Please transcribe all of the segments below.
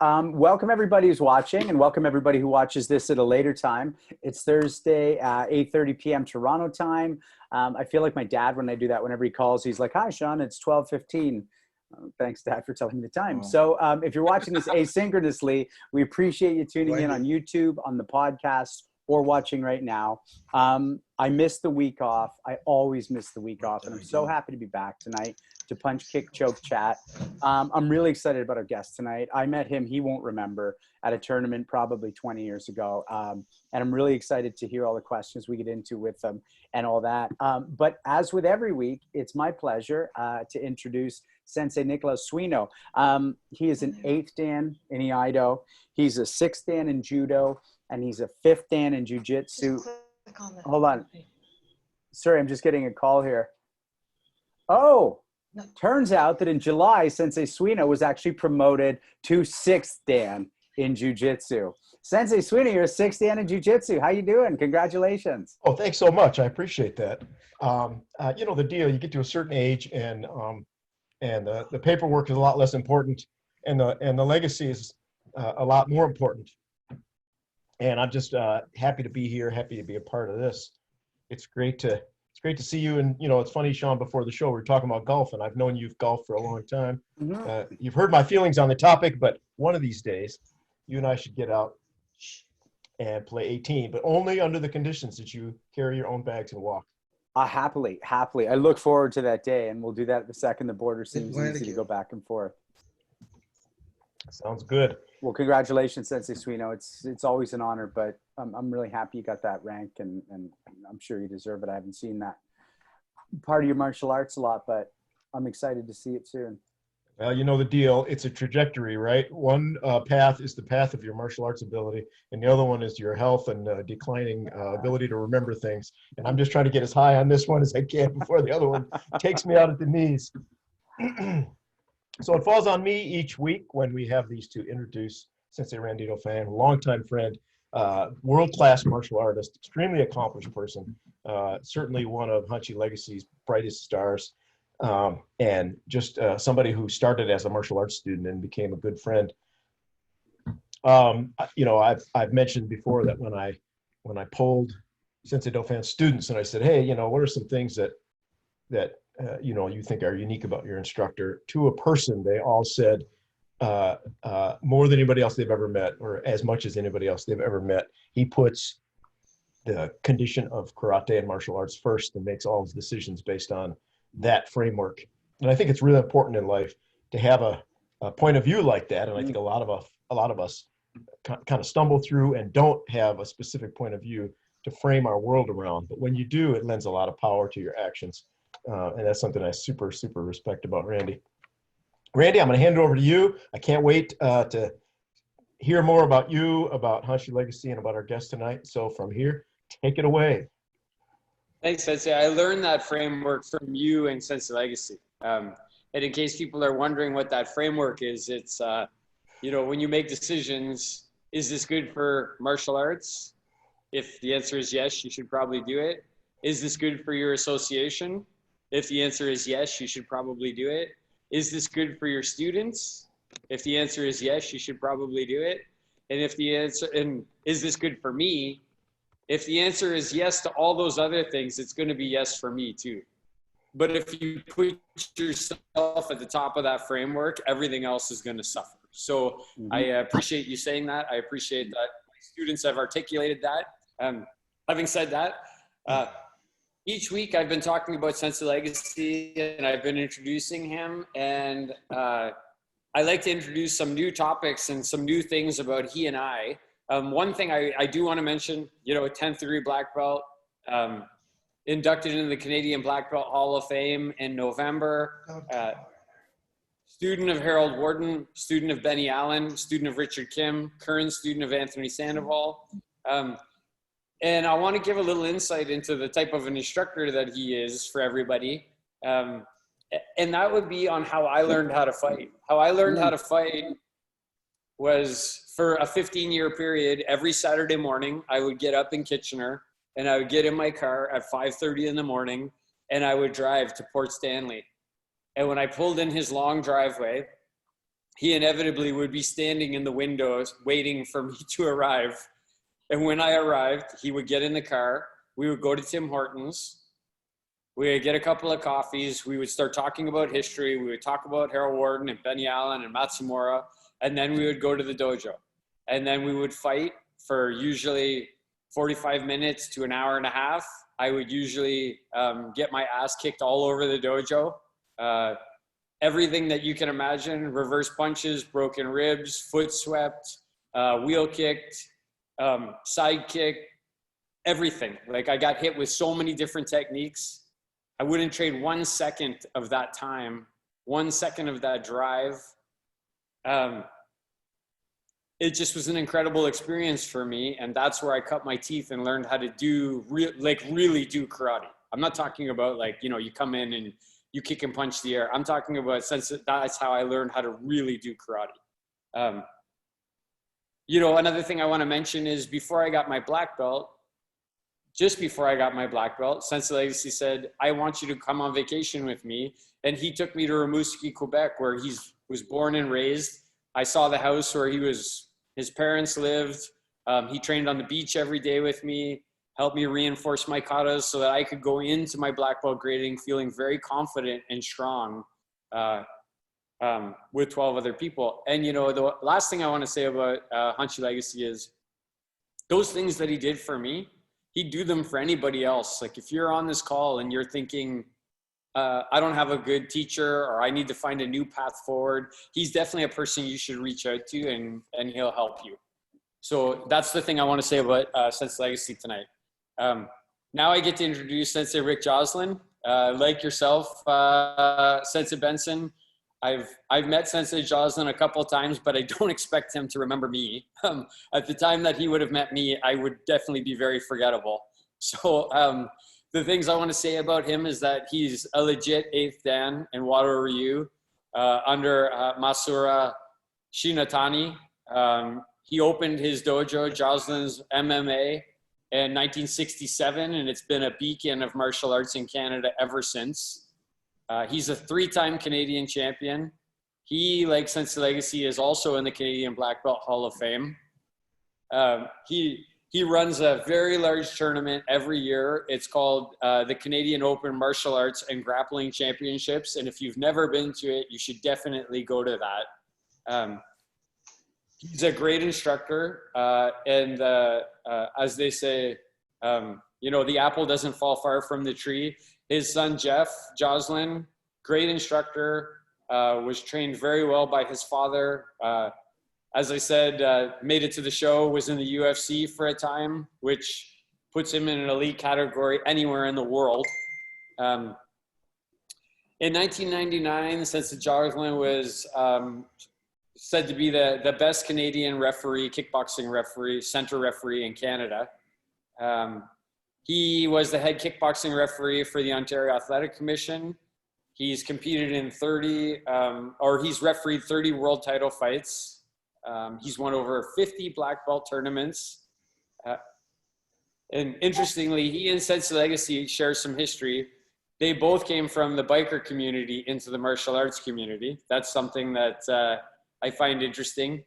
Welcome everybody who's watching, and welcome everybody who watches this at a later time. It's Thursday, 8:30 p.m. Toronto time. I feel like my dad when I do that. Whenever he calls, he's like, "Hi, Sean, it's 12:15." Thanks, Dad, for telling me the time. So if you're watching this asynchronously, we appreciate you tuning in on YouTube, on the podcast, or watching right now. I missed the week off. I always miss the week off, and I'm so happy to be back tonight to punch, kick, choke, chat. I'm really excited about our guest tonight. I met him, he won't remember, at a tournament probably 20 years ago. And I'm really excited to hear all the questions we get into with him and all that. But as with every week, it's my pleasure to introduce Sensei Nicholas Suino. He is an 8th Dan in Iaido. He's a 6th Dan in Judo, and he's a 5th Dan in Jiu-Jitsu. Hold on. Sorry, I'm just getting a call here. Oh, turns out that in July, Sensei Suino was actually promoted to 6th Dan in Jiu-Jitsu. Sensei Suino, you're a 6th Dan in Jiu-Jitsu. How you doing? Congratulations. Oh, thanks so much. I appreciate that. You know, the deal, you get to a certain age and the paperwork is a lot less important and the legacy is a lot more important. And I'm just happy to be here, happy to be a part of this. It's great to see you. And, you know, it's funny, Sean, before the show, we were talking about golf, and I've known you've golfed for a long time. You've heard my feelings on the topic, but one of these days, you and I should get out and play 18, but only under the conditions that you carry your own bags and walk. Happily. I look forward to that day, and we'll do that the second the border seems easy to go back and forth. Sounds good. Well, congratulations, Sensei Suino. It's always an honor, but I'm really happy you got that rank, and I'm sure you deserve it. I haven't seen that part of your martial arts a lot, but I'm excited to see it soon. Well, you know the deal. It's a trajectory, right? One path is the path of your martial arts ability, and the other one is your health and declining ability to remember things. And I'm just trying to get as high on this one as I can before the other one takes me out at the knees. So it falls on me each week when we have these to introduce Sensei Randy Dauphin, longtime friend, world-class martial artist, extremely accomplished person, certainly one of Hanchi Legacy's brightest stars, and just somebody who started as a martial arts student and became a good friend. You know, I've mentioned before that when I polled Sensei Dauphin's students and I said, hey, you know, what are some things that you know, you think are unique about your instructor, to a person, they all said more than anybody else they've ever met, or as much as anybody else they've ever met. He puts the condition of karate and martial arts first and makes all his decisions based on that framework. And I think it's really important in life to have a point of view like that. And I think a lot of us kind of stumble through and don't have a specific point of view to frame our world around. But when you do, it lends a lot of power to your actions. And that's something I super, super respect about Randy. Randy, I'm going to hand it over to you. I can't wait to hear more about you, about Hanchi Legacy, and about our guest tonight. So from here, take it away. Thanks, Sensei. I learned that framework from you and Sensei Legacy. And in case people are wondering what that framework is, it's, you know, when you make decisions, is this good for martial arts? If the answer is yes, you should probably do it. Is this good for your association? If the answer is yes, you should probably do it. Is this good for your students? If the answer is yes, you should probably do it. And if the answer, and is this good for me? If the answer is yes to all those other things, it's going to be yes for me too. But if you put yourself at the top of that framework, everything else is going to suffer. So I appreciate you saying that. I appreciate that my students have articulated that. Having said that, each week I've been talking about Sensei Legacy and I've been introducing him, and I like to introduce some new topics and some new things about he and I. One thing I do want to mention, you know, a 10th degree black belt, inducted into the Canadian Black Belt Hall of Fame in November, student of Harold Warden, student of Benny Allen, student of Richard Kim, current student of Anthony Sandoval. And I want to give a little insight into the type of an instructor that he is for everybody. And that would be on how I learned how to fight. How I learned how to fight was for a 15-year period. Every Saturday morning, I would get up in Kitchener and I would get in my car at 5:30 in the morning and I would drive to Port Stanley. And when I pulled in his long driveway, he inevitably would be standing in the windows waiting for me to arrive. And when I arrived, he would get in the car. We would go to Tim Hortons. We would get a couple of coffees. We would start talking about history. We would talk about Harold Warden and Benny Allen and Matsumura. And then we would go to the dojo. And then we would fight for usually 45 minutes to an hour and a half. I would usually get my ass kicked all over the dojo. Everything that you can imagine: reverse punches, broken ribs, foot swept, wheel kicked, side kick, everything. Like, I got hit with so many different techniques. I wouldn't trade 1 second of that time, 1 second of that drive. It just was an incredible experience for me. And that's where I cut my teeth and learned how to do really do karate. I'm not talking about, like, you know, you come in and you kick and punch the air. I'm talking about, since that's how I learned how to really do karate. You know, another thing I want to mention is, before I got my black belt, just before I got my black belt, Sensei Legacy said, I want you to come on vacation with me. And he took me to Rimouski, Quebec, where he was born and raised. I saw the house where his parents lived. He trained on the beach every day with me, helped me reinforce my katas so that I could go into my black belt grading feeling very confident and strong with 12 other people. And, you know, the last thing I want to say about Hanshi Legacy is, those things that he did for me, he'd do them for anybody else. Like, if you're on this call and you're thinking, I don't have a good teacher, or I need to find a new path forward, he's definitely a person you should reach out to, and he'll help you. So that's the thing I want to say about Sensei Legacy tonight. Now I get to introduce Sensei Rick Joslin. Like yourself, Sensei Benson, I've met Sensei Joslin a couple of times, but I don't expect him to remember me. At the time that he would have met me, I would definitely be very forgettable. So the things I want to say about him is that he's a legit 8th Dan in Wado Ryu under Masura Shinatani. He opened his dojo, Joslin's MMA, in 1967, and it's been a beacon of martial arts in Canada ever since. He's a 3-time Canadian champion. He, like Sensei Legacy, is also in the Canadian Black Belt Hall of Fame. He runs a very large tournament every year. It's called the Canadian Open Martial Arts and Grappling Championships. And if you've never been to it, you should definitely go to that. He's a great instructor. And as they say, you know, the apple doesn't fall far from the tree. His son, Jeff Joslin, great instructor, was trained very well by his father. As I said, made it to the show, was in the UFC for a time, which puts him in an elite category anywhere in the world. In 1999, Sensei Joslin was said to be the best Canadian referee, kickboxing referee, center referee in Canada. He was the head kickboxing referee for the Ontario Athletic Commission. He's competed in he's refereed 30 world title fights. He's won over 50 black belt tournaments. And interestingly, he and Sensei Legacy share some history. They both came from the biker community into the martial arts community. That's something that I find interesting.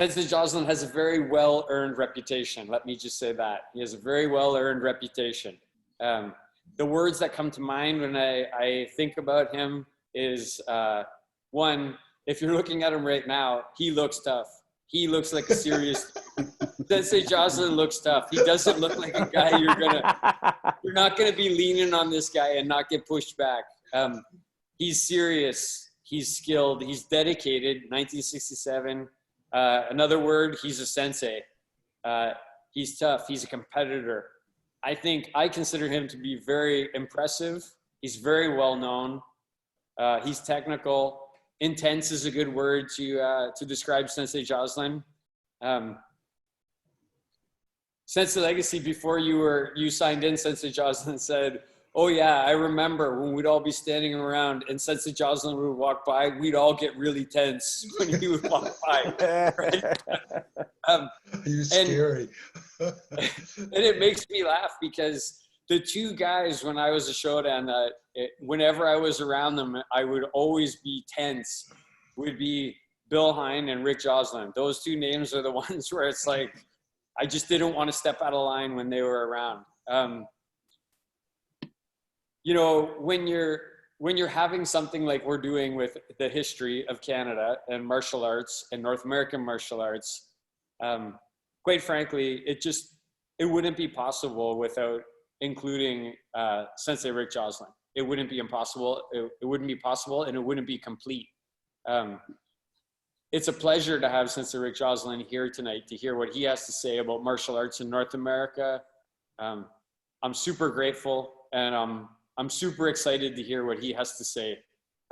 Sensei Joslin has a very well-earned reputation. Let me just say that. He has a very well-earned reputation. The words that come to mind when I think about him is, one, if you're looking at him right now, he looks tough. He looks like a serious, Sensei Joslin looks tough. He doesn't look like a guy you're not gonna be leaning on this guy and not get pushed back. He's serious, he's skilled, he's dedicated. 1967, another word, he's a sensei. He's tough, he's a competitor. I consider him to be very impressive. He's very well known. He's technical. Intense is a good word to describe Sensei Joslin. Sensei Legacy, before you signed in, Sensei Joslin said, "Oh yeah, I remember when we'd all be standing around and Sensei Joslin would walk by, we'd all get really tense when he would walk by." Right? He was scary. And it makes me laugh because the two guys when I was a Shodan that whenever I was around them, I would always be tense, would be Bill Hein and Rick Joslin. Those two names are the ones where it's like, I just didn't want to step out of line when they were around. You know, when you're having something like we're doing with the history of Canada and martial arts and North American martial arts, quite frankly, it wouldn't be possible without including Sensei Rick Joslin. It wouldn't be impossible. It wouldn't be possible, and it wouldn't be complete. It's a pleasure to have Sensei Rick Joslin here tonight to hear what he has to say about martial arts in North America. I'm super grateful, and I'm super excited to hear what he has to say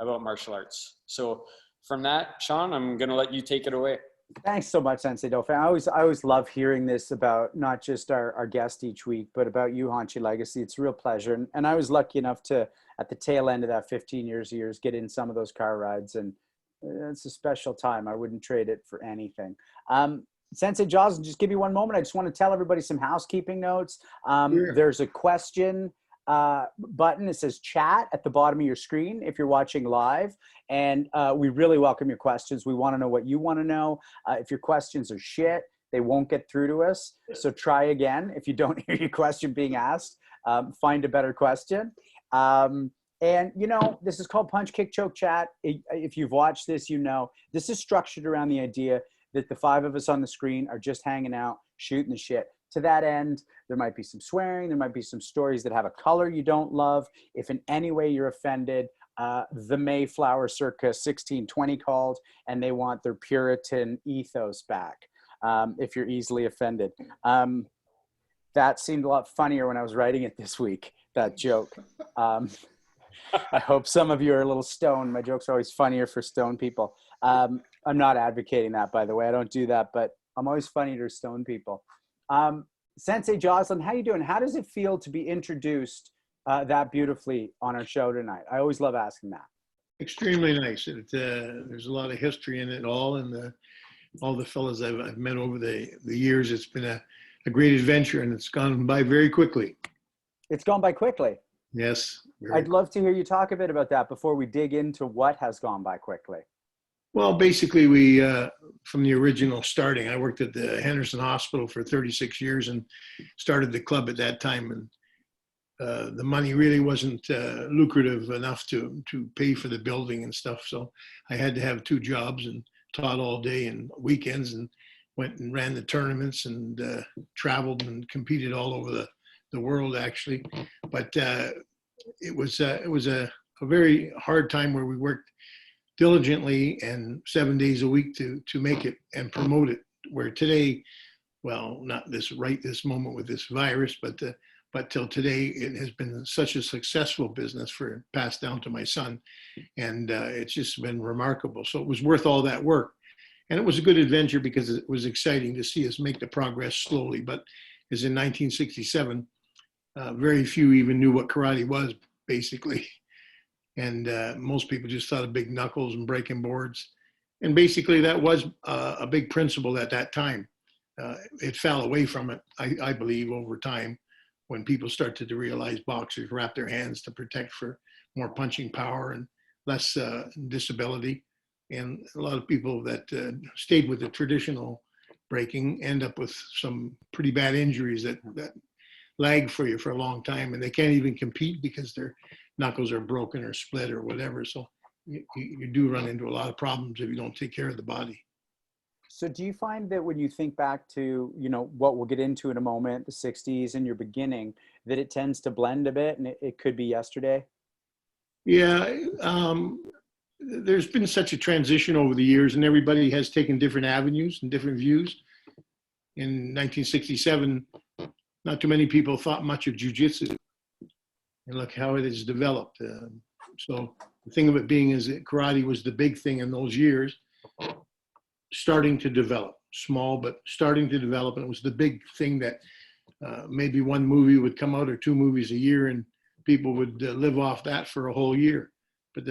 about martial arts. So from that, Sean, I'm going to let you take it away. Thanks so much, Sensei Dauphin. I always love hearing this about not just our guest each week, but about you, Hanchi Legacy. It's a real pleasure. And I was lucky enough to, at the tail end of that 15 years, get in some of those car rides. And it's a special time. I wouldn't trade it for anything. Sensei Joslin, just give me one moment. I just want to tell everybody some housekeeping notes. Sure. There's a question button. It says chat at the bottom of your screen if you're watching live, and we really welcome your questions. We want to know what you want to know. If your questions are shit, they won't get through to us, so try again. If you don't hear your question being asked, find a better question. And you know, this is called Punch Kick Choke Chat. If you've watched this, you know this is structured around the idea that the five of us on the screen are just hanging out, shooting the shit. To that end, there might be some swearing. There might be some stories that have a color you don't love. If in any way you're offended, the Mayflower circa 1620 called, and they want their Puritan ethos back. If you're easily offended. That seemed a lot funnier when I was writing it this week, that joke. I hope some of you are a little stoned. My jokes are always funnier for stoned people. I'm not advocating that, by the way. I don't do that, but I'm always funny to stoned people. Sensei Joslin, how you doing? How does it feel to be introduced that beautifully on our show tonight? I always love asking that. Extremely nice. There's a lot of history in it all, and all the fellas I've met over the years. It's been a great adventure, and it's gone by very quickly. It's gone by quickly. Yes. I'd love to hear you talk a bit about that before we dig into what has gone by quickly. Well, basically, we from the original starting, I worked at the Henderson Hospital for 36 years and started the club at that time. And the money really wasn't lucrative enough to pay for the building and stuff. So I had to have two jobs and taught all day and weekends, and went and ran the tournaments and traveled and competed all over the world, actually. But it was a very hard time where we worked diligently and 7 days a week to make it and promote it. Where today, well, not this moment with this virus, but till today, it has been such a successful business passed down to my son, and it's just been remarkable. So it was worth all that work, and it was a good adventure because it was exciting to see us make the progress slowly. But as in 1967, very few even knew what karate was, basically. And most people just thought of big knuckles and breaking boards. And basically that was a big principle at that time. It fell away from it, I believe, over time, when people started to realize boxers wrap their hands to protect for more punching power and less disability. And a lot of people that stayed with the traditional breaking end up with some pretty bad injuries that lag for you for a long time, and they can't even compete because their knuckles are broken or split or whatever. So you do run into a lot of problems if you don't take care of the body. So do you find that when you think back to, you know, what we'll get into in a moment, the 60s and your beginning, that it tends to blend a bit, and it could be yesterday? Yeah, there's been such a transition over the years, and everybody has taken different avenues and different views. In 1967, not too many people thought much of jiu-jitsu, and look how it has developed. So the thing of it being is that karate was the big thing in those years, starting to develop, small, but starting to develop. And it was the big thing that maybe one movie would come out or two movies a year, and people would live off that for a whole year. But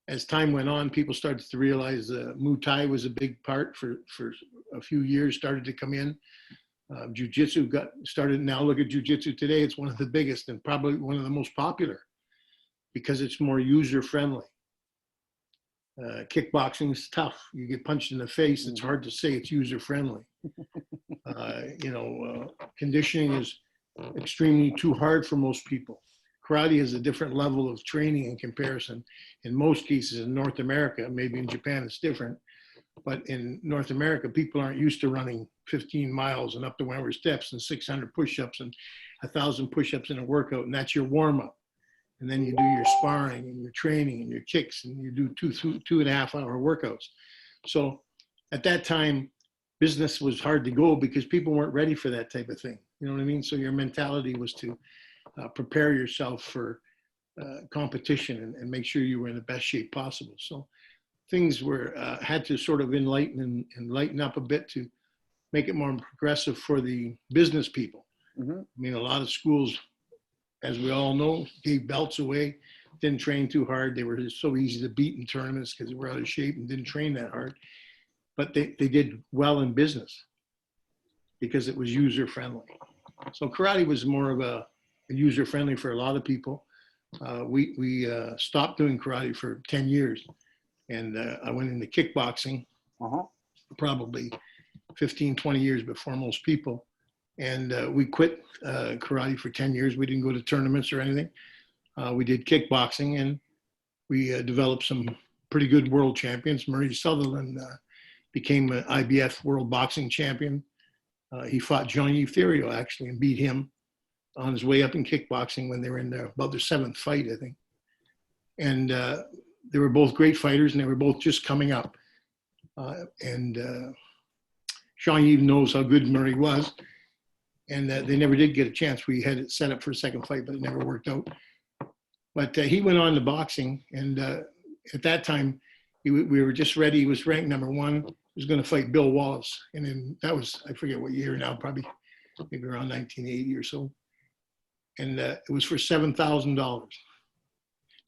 as time went on, people started to realize Muay Thai was a big part for a few years, started to come in. Jiu-jitsu got started. Now look at jiu-jitsu today. It's one of the biggest and probably one of the most popular because it's more user-friendly. Kickboxing is tough. You get punched in the face. It's hard to say it's user-friendly. Conditioning is extremely too hard for most people. Karate has a different level of training in comparison. In most cases in North America, maybe in Japan it's different, but in North America, people aren't used to running 15 miles and up the Wentworth steps and 600 push-ups and 1,000 push-ups in a workout, and that's your warm-up. And then you do your sparring and your training and your kicks, and you do 2.5 hour workouts. So at that time, business was hard to go because people weren't ready for that type of thing. You know what I mean? So your mentality was to prepare yourself for competition and make sure you were in the best shape possible. So things were had to sort of enlighten and lighten up a bit to make it more progressive for the business people. I mean, a lot of schools, as we all know, gave belts away, didn't train too hard. They were so easy to beat in tournaments because they were out of shape and didn't train that hard. But they did well in business because it was user-friendly. So karate was more of a user-friendly for a lot of people. We stopped doing karate for 10 years. And I went into kickboxing probably 15, 20 years before most people. And we quit karate for 10 years. We didn't go to tournaments or anything. We did kickboxing, and we developed some pretty good world champions. Murray Sutherland became an IBF world boxing champion. He fought Jean-Yves Theriault, actually, and beat him on his way up in kickboxing when they were in about their 7th fight, I think. And they were both great fighters, and they were both just coming up. Jean-Yves knows how good Murray was. And they never did get a chance. We had it set up for a second fight, but it never worked out. But he went on to boxing. And at that time, we were just ready. He was ranked #1. He was going to fight Bill Wallace. And then that was, I forget what year now, probably maybe around 1980 or so. And it was for $7,000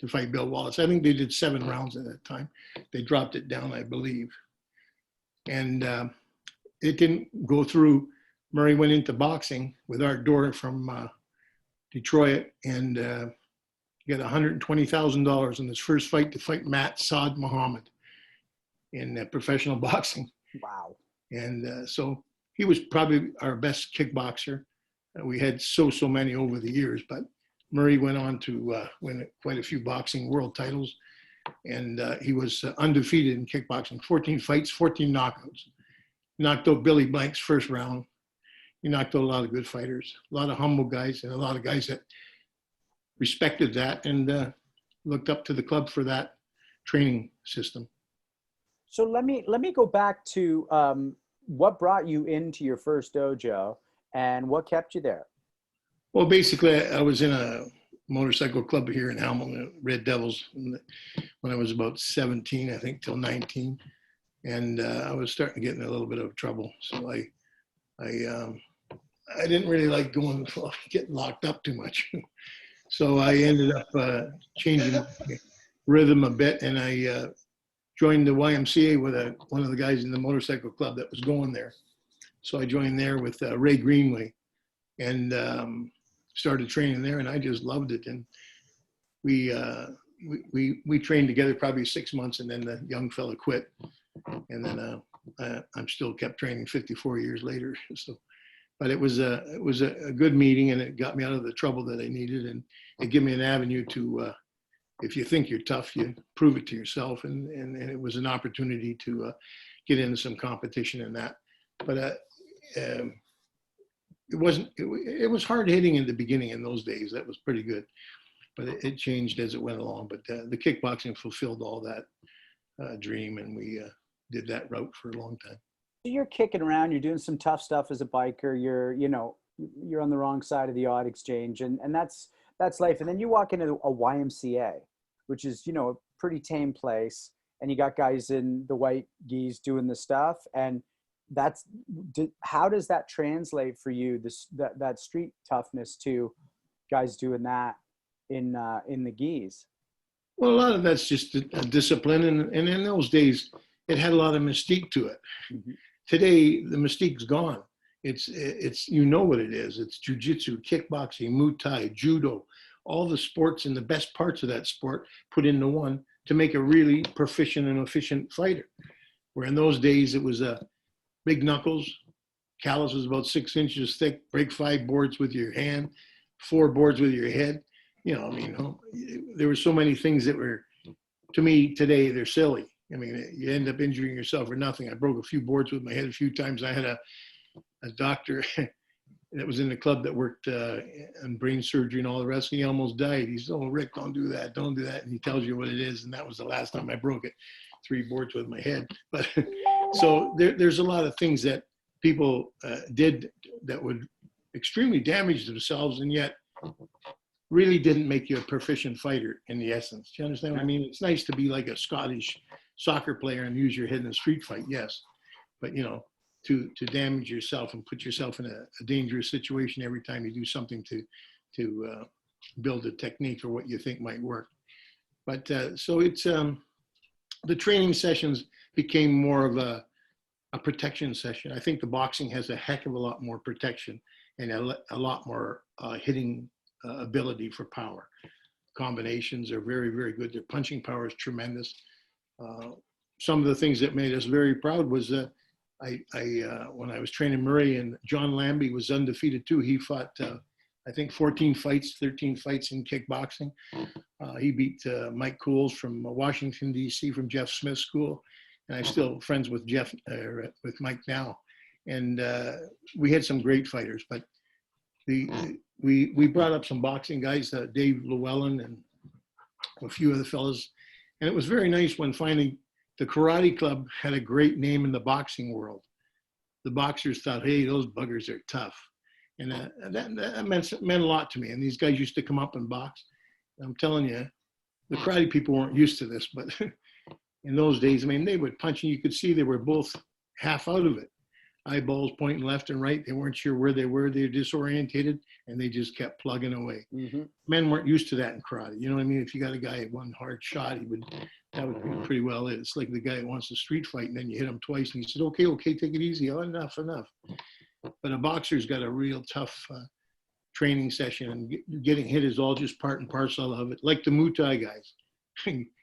to fight Bill Wallace. I think they did 7 rounds at that time. They dropped it down, I believe. And it didn't go through. Murray went into boxing with Art Dorr from Detroit and got $120,000 in his first fight to fight Matt Saad Muhammad in professional boxing. Wow. And so he was probably our best kickboxer. We had so many over the years, but Murray went on to win quite a few boxing world titles. And he was undefeated in kickboxing, 14 fights, 14 knockouts. Knocked out Billy Blank's first round. He knocked out a lot of good fighters, a lot of humble guys, and a lot of guys that respected that and looked up to the club for that training system. So let me go back to what brought you into your first dojo and what kept you there? Well, basically, I was in a motorcycle club here in Hamilton, Red Devils, when I was about 17, I think, till 19. And I was starting to get in a little bit of trouble. So I didn't really like getting locked up too much. So I ended up changing rhythm a bit, and I joined the YMCA with one of the guys in the motorcycle club that was going there. So I joined there with Ray Greenway and started training there, and I just loved it. And we trained together probably 6 months, and then the young fella quit. And then I'm still kept training 54 years later. So. But it was a good meeting, and it got me out of the trouble that I needed, and it gave me an avenue to, if you think you're tough, you prove it to yourself, and it was an opportunity to get into some competition in that. But it was hard hitting in the beginning in those days. That was pretty good, but it changed as it went along. But the kickboxing fulfilled all that dream, and we did that route for a long time. You're kicking around, you're doing some tough stuff as a biker, you're on the wrong side of the odd exchange, and that's life. And then you walk into a YMCA, which is, a pretty tame place, and you got guys in the white gis doing the stuff. And how does that translate for you, that street toughness to guys doing that in the gis? Well, a lot of that's just a discipline, and in those days, it had a lot of mystique to it. Mm-hmm. Today, the mystique's gone. it's you know what it is. It's jujitsu, kickboxing, Muay Thai, judo, all the sports and the best parts of that sport put into one to make a really proficient and efficient fighter. Where in those days it was big knuckles, callus was about 6 inches thick, break 5 boards with your hand, 4 boards with your head. You know, I mean, there were so many things that were, to me today, they're silly. I mean, you end up injuring yourself or nothing. I broke a few boards with my head a few times. I had a doctor that was in the club that worked on brain surgery and all the rest. He almost died. He said, "Oh, Rick, don't do that. Don't do that." And he tells you what it is. And that was the last time I broke it, 3 boards with my head. But so there's a lot of things that people did that would extremely damage themselves and yet really didn't make you a proficient fighter in the essence. Do you understand what I mean? It's nice to be like a Scottish soccer player and use your head in a street fight, yes. But, you know, to damage yourself and put yourself in a dangerous situation every time you do something to build a technique for what you think might work. But so it's, the training sessions became more of a protection session. I think the boxing has a heck of a lot more protection and a lot more hitting ability for power. Combinations are very, very good. Their punching power is tremendous. Some of the things that made us very proud was when I was training Murray, and John Lambie was undefeated too. He fought, I think 14 fights, 13 fights in kickboxing. He beat Mike Cools from Washington, D.C., from Jeff Smith's school. And I'm still friends with with Mike now. And we had some great fighters, but we brought up some boxing guys, Dave Llewellyn and a few of the fellas. And it was very nice when finally the karate club had a great name in the boxing world. The boxers thought, hey, those buggers are tough. And that meant a lot to me. And these guys used to come up and box. I'm telling you, the karate people weren't used to this, but in those days, I mean, they would punch and you could see they were both half out of it. Eyeballs pointing left and right. They weren't sure where they were. They were disorientated and they just kept plugging away. Mm-hmm. Men weren't used to that in karate. You know what I mean? If you got a guy at one hard shot, that would be pretty well it. It's like the guy that wants to street fight and then you hit him twice and he said, okay, take it easy. Oh, enough. But a boxer's got a real tough training session, and getting hit is all just part and parcel of it. Like the Muay Thai guys.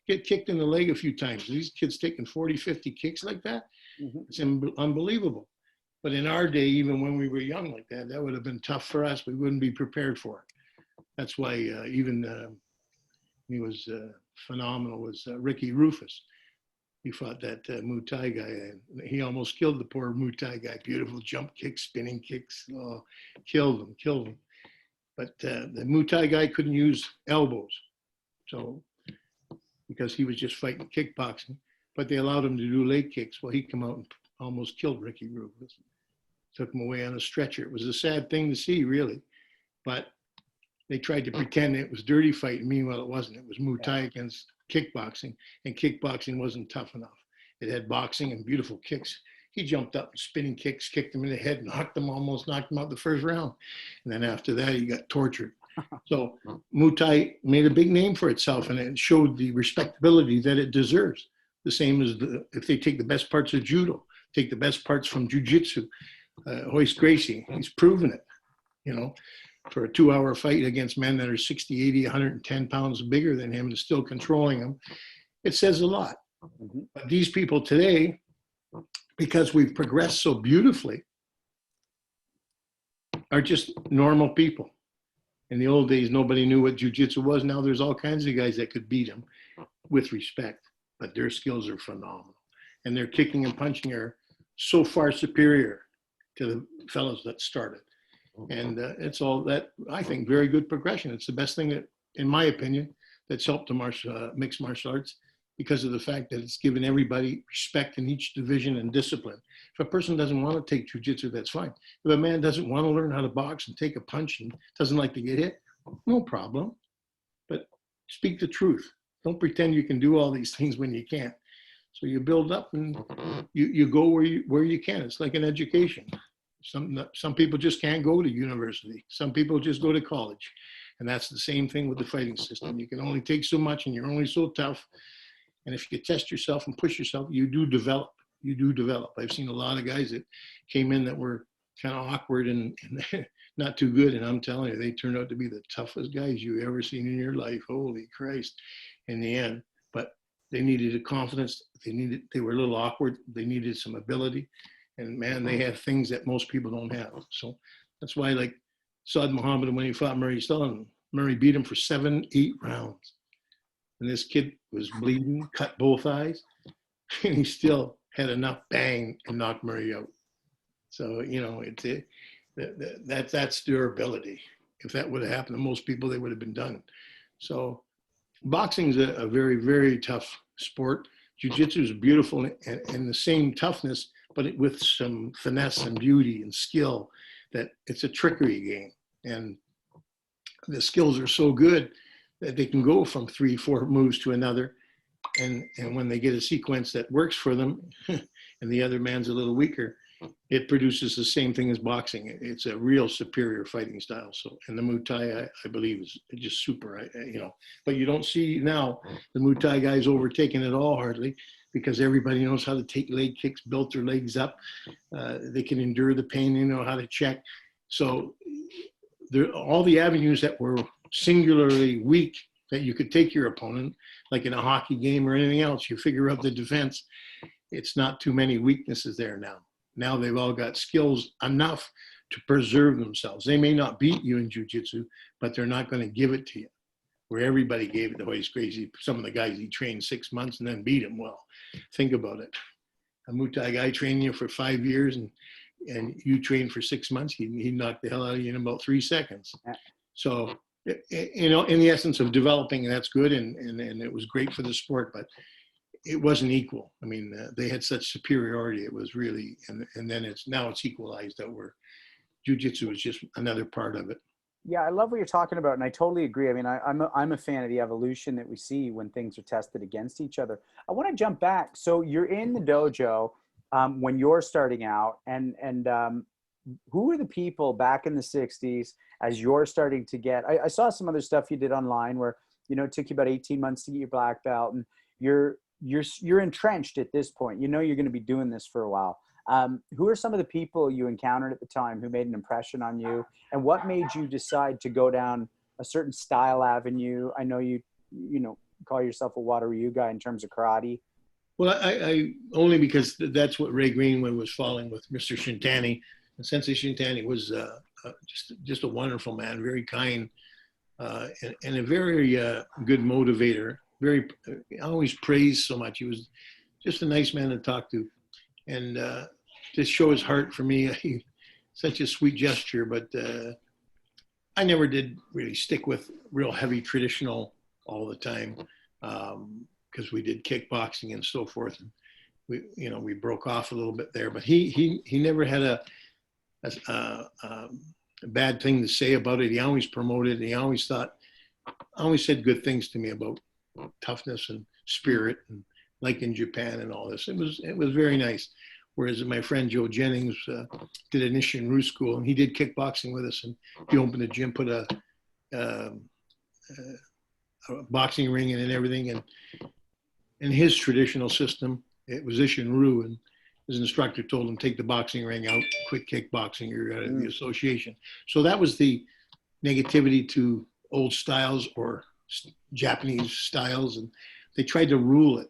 Get kicked in the leg a few times. These kids taking 40, 50 kicks like that. Mm-hmm. It's unbelievable. But in our day, even when we were young like that, that would have been tough for us. We wouldn't be prepared for it. That's why he was phenomenal, was Ricky Rufus. He fought that Muay Thai guy, and he almost killed the poor Muay Thai guy. Beautiful jump kicks, spinning kicks, killed him. But the Muay Thai guy couldn't use elbows, so because he was just fighting kickboxing. But they allowed him to do leg kicks. Well, he come out and almost killed Ricky Rufus. Took him away on a stretcher. It was a sad thing to see, really. But they tried to pretend it was dirty fighting. Meanwhile, it wasn't. It was Muay Thai against kickboxing, and kickboxing wasn't tough enough. It had boxing and beautiful kicks. He jumped up and spinning kicks, kicked him in the head, almost knocked him out the first round. And then after that, he got tortured. So Muay Thai made a big name for itself, and it showed the respectability that it deserves. The same as if they take the best parts of judo, take the best parts from jiu-jitsu. Hoist Gracie, he's proven it, you know, for a 2-hour fight against men that are 60, 80, 110 pounds bigger than him and still controlling him. It says a lot. Mm-hmm. But these people today, because we've progressed so beautifully, are just normal people. In the old days, nobody knew what jiu-jitsu was. Now there's all kinds of guys that could beat them with respect, but their skills are phenomenal. And their kicking and punching are so far superior to the fellows that started. And it's all that, I think, very good progression. It's the best thing that, in my opinion, that's helped the mixed martial arts, because of the fact that it's given everybody respect in each division and discipline. If a person doesn't want to take jiu-jitsu, that's fine. If a man doesn't want to learn how to box and take a punch and doesn't like to get hit, no problem. But speak the truth. Don't pretend you can do all these things when you can't. So you build up and you go where you can. It's like an education. Some people just can't go to university. Some people just go to college. And that's the same thing with the fighting system. You can only take so much and you're only so tough. And if you test yourself and push yourself, you do develop. I've seen a lot of guys that came in that were kind of awkward and not too good. And I'm telling you, they turned out to be the toughest guys you ever seen in your life. Holy Christ, in the end. But they needed a confidence. They were a little awkward. They needed some ability. And man, they had things that most people don't have. So that's why, like Saad Muhammad, when he fought Murray Sullivan, Murray beat him for 7-8 rounds. And this kid was bleeding, cut both eyes, and he still had enough bang and knock Murray out. So, you know, that's durability. If that would have happened to most people, they would have been done. So boxing is a very, very tough sport. Jiu-jitsu is beautiful and the same toughness, but with some finesse and beauty and skill, that it's a trickery game. And the skills are so good that they can go from 3-4 moves to another. And when they get a sequence that works for them and the other man's a little weaker, it produces the same thing as boxing. It's a real superior fighting style. So, and the Muay Thai, I believe, is just super, you know. But you don't see now the Muay Thai guys overtaking it all hardly, because everybody knows how to take leg kicks, build their legs up. They can endure the pain. They know how to check. So all the avenues that were singularly weak that you could take your opponent, like in a hockey game or anything else, you figure out the defense. It's not too many weaknesses there now. Now they've all got skills enough to preserve themselves. They may not beat you in jiu-jitsu, but they're not going to give it to you. Where everybody gave it to Hoy's crazy. Some of the guys he trained 6 months and then beat him. Well, think about it. A Muay Thai guy training you for 5 years and you train for 6 months, he knocked the hell out of you in about 3 seconds. So, you know, in the essence of developing, that's good, and it was great for the sport, but it wasn't equal. I mean, they had such superiority. It was really, and then now it's equalized that where jiu-jitsu is just another part of it. Yeah, I love what you're talking about, and I totally agree. I mean, I'm a fan of the evolution that we see when things are tested against each other. I want to jump back. So you're in the dojo when you're starting out, and who were the people back in the 60s as you're starting to get? I saw some other stuff you did online where, you know, it took you about 18 months to get your black belt, and you're entrenched at this point. You know you're going to be doing this for a while. Who are some of the people you encountered at the time who made an impression on you, and what made you decide to go down a certain style avenue? I know you call yourself a Waterryu guy in terms of karate. Well, I only because that's what Ray Greenwood was following with Mr. Shintani. And Sensei Shintani was just a wonderful man, very kind, and a very good motivator. I always praised so much. He was just a nice man to talk to. And to show his heart for me, such a sweet gesture. But I never did really stick with real heavy traditional all the time, because we did kickboxing and so forth. And we broke off a little bit there. But he never had a bad thing to say about it. He always promoted. He always said good things to me about toughness and spirit, and like in Japan and all this. It was very nice. Whereas my friend Joe Jennings did an Ishin-Ryu school, and he did kickboxing with us, and he opened a gym, put a boxing ring in and everything. And in his traditional system, it was Ishin-Ryu, and his instructor told him, take the boxing ring out, quit kickboxing, you're out of the association. So that was the negativity to old styles or Japanese styles, and they tried to rule it.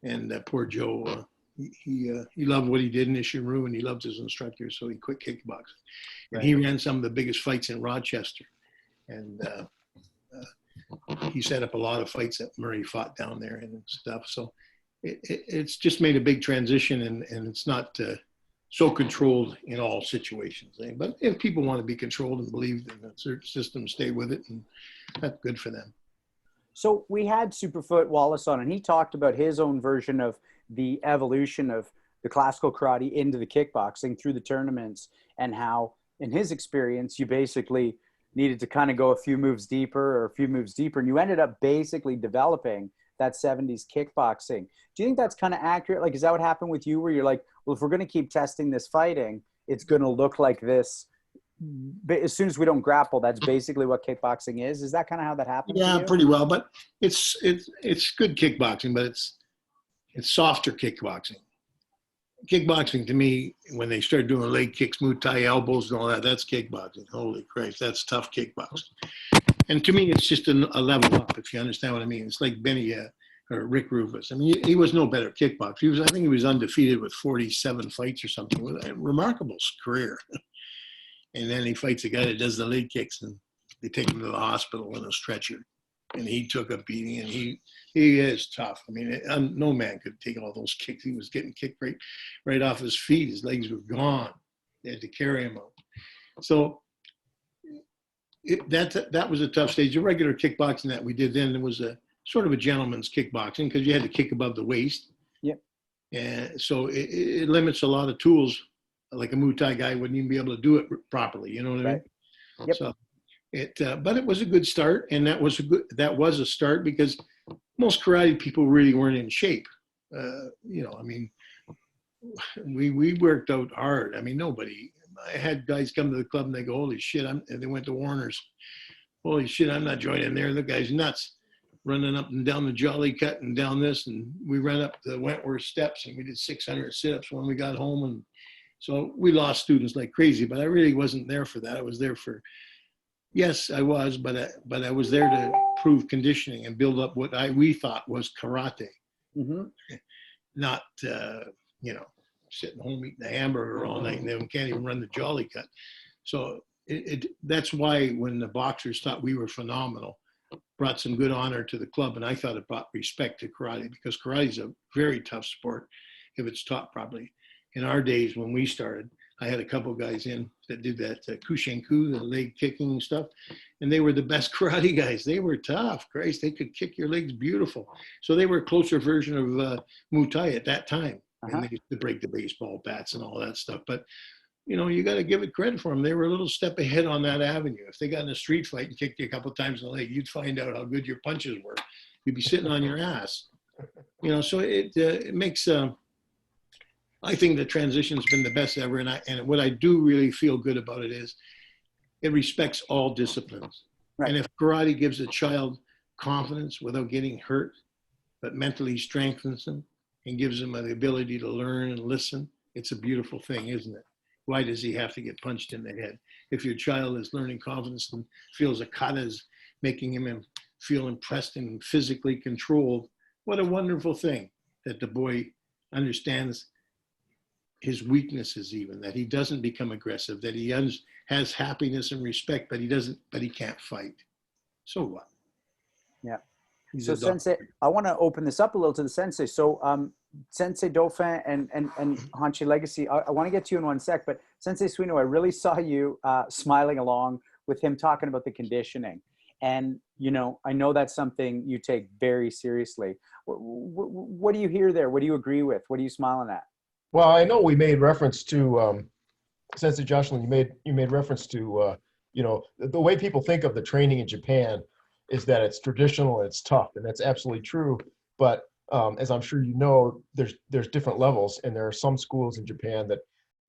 And poor Joe, he loved what he did in Ishin-Ryu, and he loved his instructor, so he quit kickboxing. And he ran some of the biggest fights in Rochester, and he set up a lot of fights that Murray fought down there and stuff. So it's just made a big transition, and it's not so controlled in all situations. But if people want to be controlled and believe in a certain system, stay with it, and that's good for them. So we had Superfoot Wallace on, and he talked about his own version of the evolution of the classical karate into the kickboxing through the tournaments, and how, in his experience, you basically needed to kind of go a few moves deeper, and you ended up basically developing that 70s kickboxing. Do you think that's kind of accurate? Like, is that what happened with you, where you're like, well, if we're going to keep testing this fighting, it's going to look like this? But as soon as we don't grapple, that's basically what kickboxing is. Is that kind of how that happened? Yeah, pretty well. But it's good kickboxing, but it's softer kickboxing. kickboxing to me, when they started doing leg kicks, Muay Thai elbows and all that, that's kickboxing. Holy Christ, that's tough kickboxing. And to me, it's just a level up, if you understand what I mean. It's like Benny or Rick Rufus. I mean, he was no better kickboxer. I think he was undefeated with 47 fights or something. With a remarkable career. And then he fights a guy that does the leg kicks, and they take him to the hospital in a stretcher. And he took a beating, and he is tough. I mean, no man could take all those kicks. He was getting kicked right off his feet. His legs were gone. They had to carry him out. So that was a tough stage. The regular kickboxing that we did then, it was a sort of a gentleman's kickboxing because you had to kick above the waist. Yep. And so it limits a lot of tools. Like a Muay Thai guy wouldn't even be able to do it properly. You know what I mean? Yep. So but it was a good start, and that was a start because most karate people really weren't in shape. You know, I mean, we worked out hard. I mean, I had guys come to the club and they go, "Holy shit!" And they went to Warner's. Holy shit! I'm not joining there. The guy's nuts, running up and down the Jolly Cut and down this, and we ran up the Wentworth steps and we did 600 sit-ups when we got home, and so we lost students like crazy. But I really wasn't there for that. I was there for. Yes, I was, but I was there to prove conditioning and build up what we thought was karate, not you know, sitting home eating a hamburger all night and then can't even run the Jolly Cut. So that's why when the boxers thought we were phenomenal, brought some good honor to the club, and I thought it brought respect to karate because karate is a very tough sport if it's taught properly. In our days when we started, I had a couple guys in that did that kushenku, the leg kicking stuff, and they were the best karate guys. They were tough. Christ, they could kick your legs beautiful. So they were a closer version of Muay Thai at that time. And they used to break the baseball bats and all that stuff. But, you know, you got to give it credit for them. They were a little step ahead on that avenue. If they got in a street fight and kicked you a couple of times in the leg, you'd find out how good your punches were. You'd be sitting on your ass. You know, so it makes... I think the transition's been the best ever, and what I do really feel good about it is it respects all disciplines. Right. And if karate gives a child confidence without getting hurt, but mentally strengthens them and gives them the ability to learn and listen, it's a beautiful thing, isn't it? Why does he have to get punched in the head? If your child is learning confidence and feels a kata is making him feel impressed and physically controlled, what a wonderful thing that the boy understands his weaknesses, even that he doesn't become aggressive, that he has happiness and respect, but he can't fight. So what? Yeah. So Sensei, I want to open this up a little to the Sensei. So Sensei Dauphin and Hanchi Legacy, I want to get to you in one sec, but Sensei Suino, I really saw you smiling along with him talking about the conditioning. And, you know, I know that's something you take very seriously. What do you hear there? What do you agree with? What are you smiling at? Well, I know we made reference to Sensei Joslin. You made reference to you know, the way people think of the training in Japan is that it's traditional and it's tough, and that's absolutely true. But as I'm sure you know, there's different levels, and there are some schools in Japan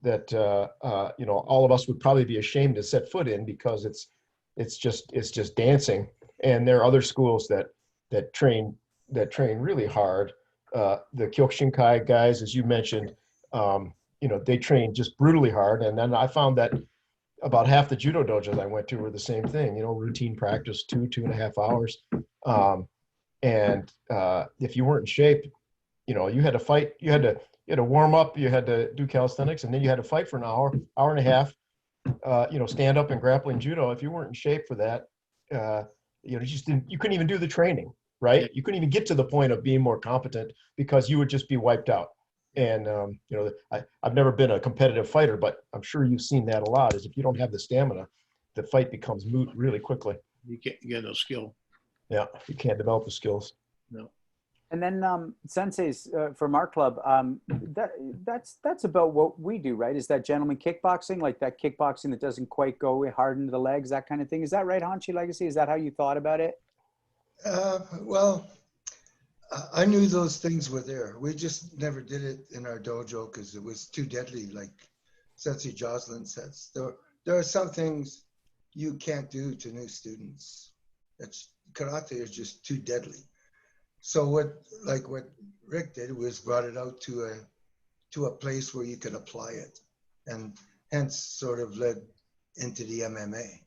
that you know, all of us would probably be ashamed to set foot in because it's just dancing, and there are other schools that train really hard. The Kyokushinkai guys, as you mentioned. You know, they train just brutally hard. And then I found that about half the judo dojos I went to were the same thing, you know, routine practice, 2.5 hours. And if you weren't in shape, you know, you had to fight, you had to warm up, you had to do calisthenics, and then you had to fight for an hour and a half, you know, stand up and grappling judo. If you weren't in shape for that, you know, you couldn't even do the training, right? You couldn't even get to the point of being more competent because you would just be wiped out. And, you know, I've never been a competitive fighter, but I'm sure you've seen that a lot, is if you don't have the stamina, the fight becomes moot really quickly. You get no skill. Yeah, you can't develop the skills. No. And then Senseis from our club, that's about what we do, right? Is that gentleman kickboxing, like that kickboxing that doesn't quite go hard into the legs, that kind of thing. Is that right, Hanchi Legacy? Is that how you thought about it? Well, I knew those things were there. We just never did it in our dojo because it was too deadly, like Sensei Joslin says. There are some things you can't do to new students. Karate is just too deadly. So what Rick did was brought it out to to a place where you could apply it, and hence sort of led into the MMA.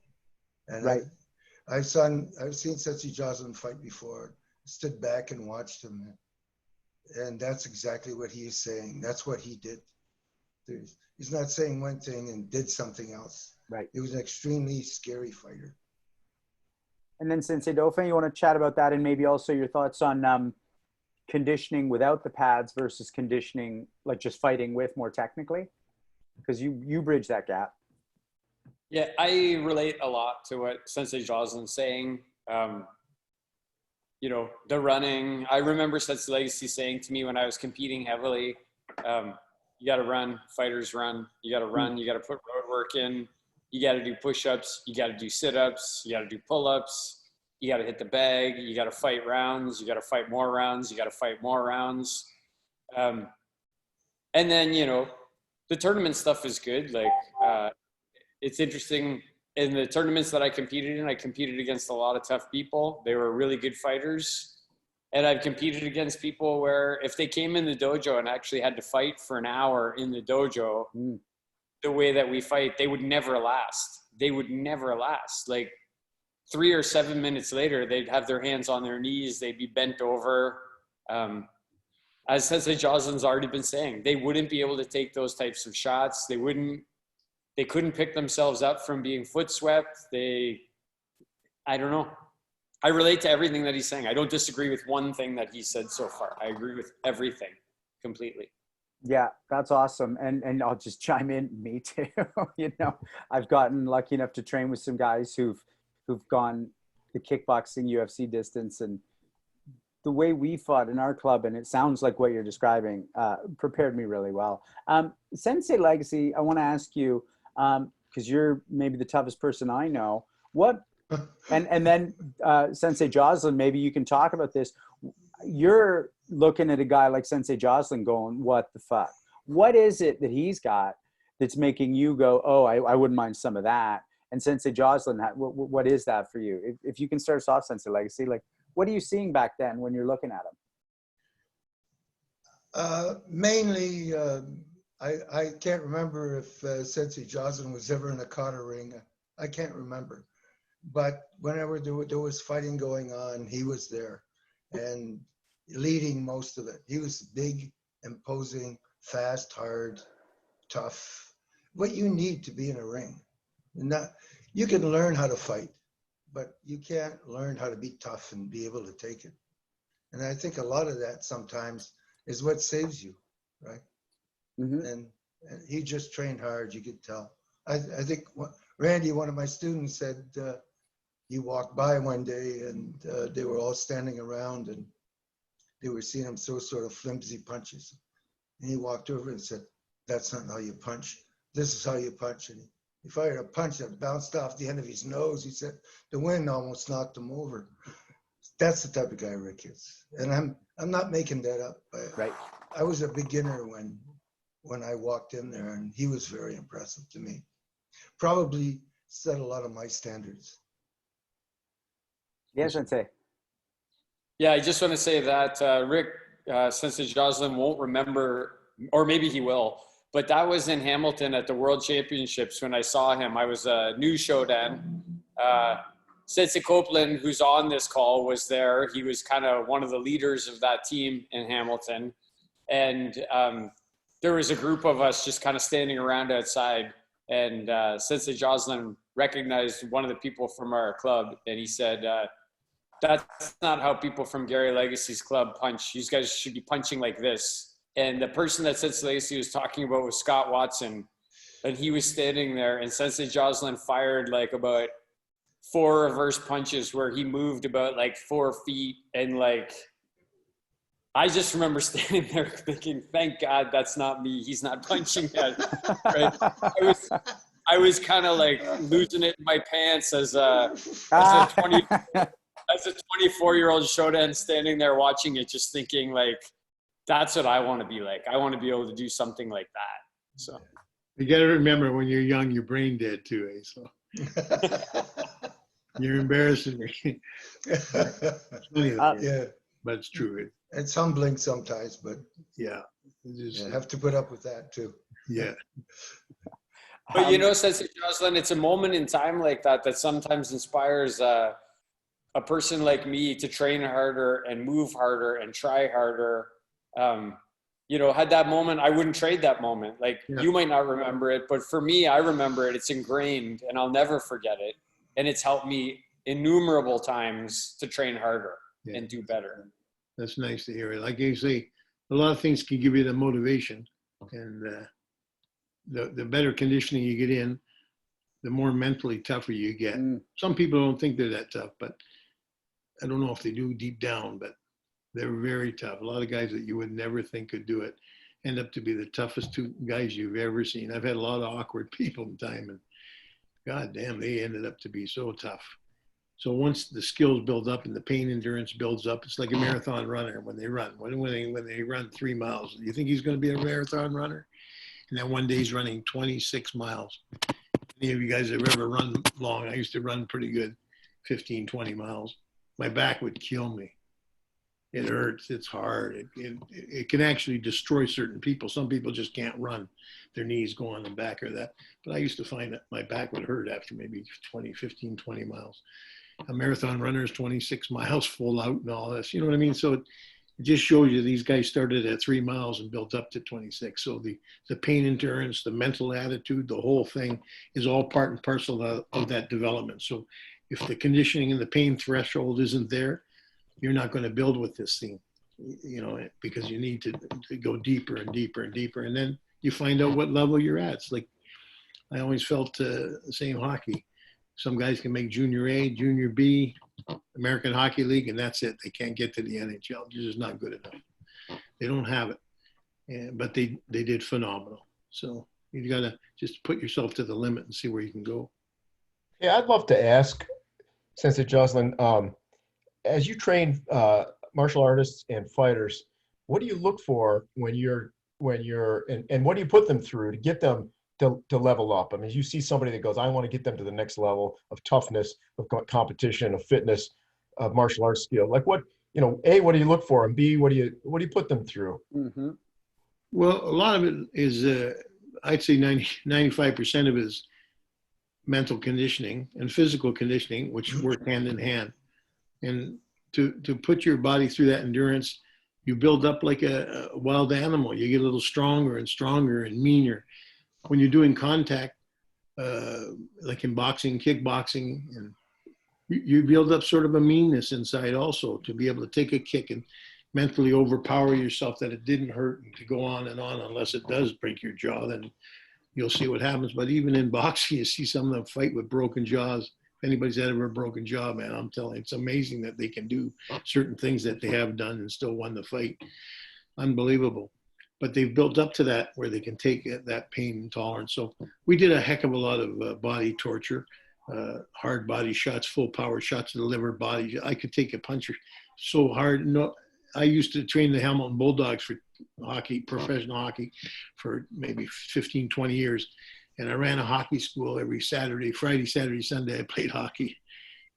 And Right. I've seen Sensei Joslin fight before, stood back and watched him. And that's exactly what he's saying. That's what he did. He's not saying one thing and did something else. Right. He was an extremely scary fighter. And then Sensei Dauphin, you want to chat about that, and maybe also your thoughts on conditioning without the pads versus conditioning, like just fighting with more technically? Because you bridge that gap. Yeah, I relate a lot to what Sensei Joslin's saying. You know, the running. I remember Sensei Legacy saying to me when I was competing heavily, you got to run, fighters run. You got to run, you got to put road work in. You got to do push-ups, you got to do sit-ups, you got to do pull-ups, you got to hit the bag, you got to fight rounds, you got to fight more rounds, you got to fight more rounds. And then, you know, the tournament stuff is good. Like, it's interesting. In the tournaments that I competed in, I competed against a lot of tough people. They were really good fighters. And I've competed against people where if they came in the dojo and actually had to fight for an hour in the dojo, the way that we fight, they would never last. They would never last. Like 3 or 7 minutes later, they'd have their hands on their knees. They'd be bent over. As Sensei Joslin's already been saying, they wouldn't be able to take those types of shots. They couldn't pick themselves up from being foot swept. I don't know. I relate to everything that he's saying. I don't disagree with one thing that he said so far. I agree with everything completely. Yeah, that's awesome. And I'll just chime in, me too. You know, I've gotten lucky enough to train with some guys who've gone the kickboxing UFC distance, and the way we fought in our club, and it sounds like what you're describing, prepared me really well. Sensei Legacy, I want to ask you, because you're maybe the toughest person I know, and then Sensei Joslin, maybe you can talk about this. You're looking at a guy like Sensei Joslin going, what the fuck? What is it that he's got that's making you go, oh, I wouldn't mind some of that? And Sensei Joslin, what is that for you? If you can start us off, Sensei Legacy, like, what are you seeing back then when you're looking at him? Mainly, I can't remember if Sensei Joslin was ever in a kata ring. I can't remember. But whenever there was fighting going on, he was there and leading most of it. He was big, imposing, fast, hard, tough. What you need to be in a ring. You can learn how to fight, but you can't learn how to be tough and be able to take it. And I think a lot of that sometimes is what saves you, right? Mm-hmm. And he just trained hard, you could tell. I think Randy, one of my students, said he walked by one day and they were all standing around and they were seeing him throw sort of flimsy punches. And he walked over and said, that's not how you punch. This is how you punch. And he fired a punch that bounced off the end of his nose. He said, the wind almost knocked him over. That's the type of guy Rick is. And I'm not making that up. Right. I was a beginner when I walked in there, and he was very impressive to me. Probably set a lot of my standards. Yes, Sensei. Yeah, I just want to say that Rick, Sensei Joslin won't remember, or maybe he will, but that was in Hamilton at the World Championships when I saw him. I was a new Shodan. Sensei Copeland, who's on this call, was there. He was kind of one of the leaders of that team in Hamilton. And there was a group of us just kind of standing around outside. And Sensei Joslin recognized one of the people from our club. And he said, that's not how people from Gary Legacy's club punch. You guys should be punching like this. And the person that Sensei Legacy was talking about was Scott Watson. And he was standing there, and Sensei Joslin fired like about 4 reverse punches where he moved about like 4 feet. And like, I just remember standing there thinking, thank God that's not me. He's not punching that. Right? I was kind of like losing it in my pants as a 24-year-old Shodan standing there watching it, just thinking like, that's what I want to be like. I want to be able to do something like that. So you got to remember, when you're young, your brain dead too, eh? So you're embarrassing me. Yeah, but it's true. it's humbling sometimes, but Yeah. Yeah, have to put up with that too. Yeah. But you know, Sensei Joslin, it's a moment in time like that that sometimes inspires a person like me to train harder and move harder and try harder. You know, had that moment, I wouldn't trade that moment. Like you might not remember it, but for me, I remember it. It's ingrained and I'll never forget it. And it's helped me innumerable times to train harder and do better. That's nice to hear. Like you say, a lot of things can give you the motivation, and the better conditioning you get in, the more mentally tougher you get. Some people don't think they're that tough, but I don't know if they do deep down, but they're very tough. A lot of guys that you would never think could do it end up to be the toughest two guys you've ever seen. I've had a lot of awkward people in time, and God damn, they ended up to be so tough. So once the skills build up and the pain endurance builds up, it's like a marathon runner when they run. When they run 3 miles, you think he's going to be a marathon runner? And then one day he's running 26 miles. Any of you guys have ever run long? I used to run pretty good, 15, 20 miles. My back would kill me. It hurts. It's hard. It can actually destroy certain people. Some people just can't run. Their knees go on the back or that. But I used to find that my back would hurt after maybe 15, 20 miles. A marathon runner is 26 miles full out and all this. You know what I mean? So it just shows you these guys started at 3 miles and built up to 26. So the pain endurance, the mental attitude, the whole thing is all part and parcel of that development. So if the conditioning and the pain threshold isn't there, you're not going to build with this thing, you know, because you need to go deeper and deeper and deeper. And then you find out what level you're at. It's like, I always felt the same hockey. Some guys can make junior A, junior B, American Hockey League, and that's it. They can't get to the NHL. They're just not good enough. They don't have it, but they did phenomenal. So you got to just put yourself to the limit and see where you can go. Yeah, I'd love to ask Sensei Joslin, as you train martial artists and fighters, what do you look for when you're and what do you put them through to get them to level up? I mean, you see somebody that goes, I want to get them to the next level of toughness, of competition, of fitness, of martial arts skill. Like what, you know, A, what do you look for? And B, what do you put them through? Mm-hmm. Well, a lot of it is, I'd say 95% of it is mental conditioning and physical conditioning, which work hand in hand. And to put your body through that endurance, you build up like a wild animal. You get a little stronger and stronger and meaner. When you're doing contact, like in boxing, kickboxing, and you build up sort of a meanness inside also to be able to take a kick and mentally overpower yourself that it didn't hurt, and to go on and on. Unless it does break your jaw, then you'll see what happens. But even in boxing, you see some of them fight with broken jaws. If anybody's had ever a broken jaw, man, I'm telling you, it's amazing that they can do certain things that they have done and still won the fight. Unbelievable. But they've built up to that where they can take that pain and tolerance. So we did a heck of a lot of body torture, hard body shots, full power shots to the liver, body. I could take a punch so hard. No, I used to train the Hamilton Bulldogs for hockey, professional hockey, for maybe 15, 20 years. And I ran a hockey school every Saturday, Friday, Saturday, Sunday. I played hockey.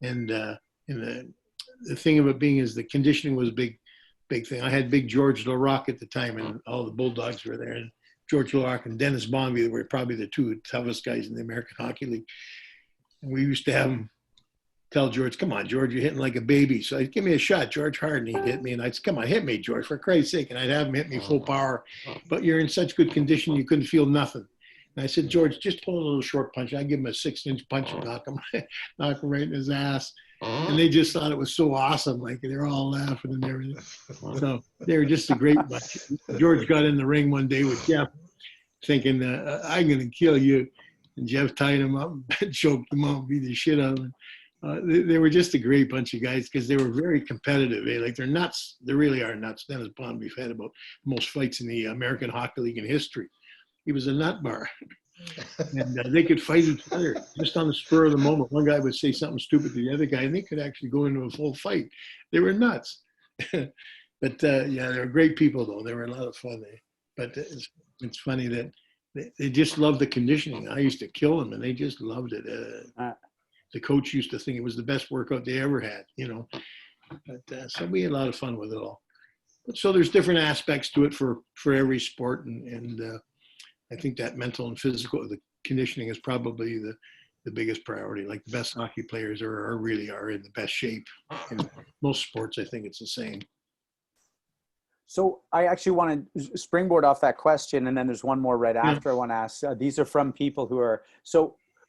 And the thing of it being is the conditioning was a big thing. I had big George LaRocque at the time, and all the Bulldogs were there. And George LaRocque and Dennis Bonvie were probably the two toughest guys in the American Hockey League. And we used to have them tell George, come on, George, you're hitting like a baby. So I'd give me a shot, George Harden, he'd hit me. And I'd say, come on, hit me, George, for Christ's sake. And I'd have him hit me full power. But you're in such good condition, you couldn't feel nothing. And I said, George, just pull a little short punch. I'd give him a 6-inch punch and knock him right in his ass. And they just thought it was so awesome. Like, they were all laughing and everything. So they were just a great bunch. George got in the ring one day with Jeff thinking, I'm going to kill you. And Jeff tied him up and choked him up, beat the shit out of him. They were just a great bunch of guys because they were very competitive. Eh? Like, they're nuts. They really are nuts. Dennis Bonvie had about the most fights in the American Hockey League in history. He was a nut bar. And they could fight each other just on the spur of the moment. One guy would say something stupid to the other guy, and they could actually go into a full fight. They were nuts. But yeah, they were great people, though. They were a lot of fun. But it's funny that they just loved the conditioning. I used to kill them, and they just loved it. The coach used to think it was the best workout they ever had, you know. But so we had a lot of fun with it all. so there's different aspects to it for every sport, and I think that mental and physical, the conditioning is probably the biggest priority. Like the best hockey players really are in the best shape. In most sports, I think it's the same. So I actually want to springboard off that question, and then there's one more right after I want to ask. These are from people who are,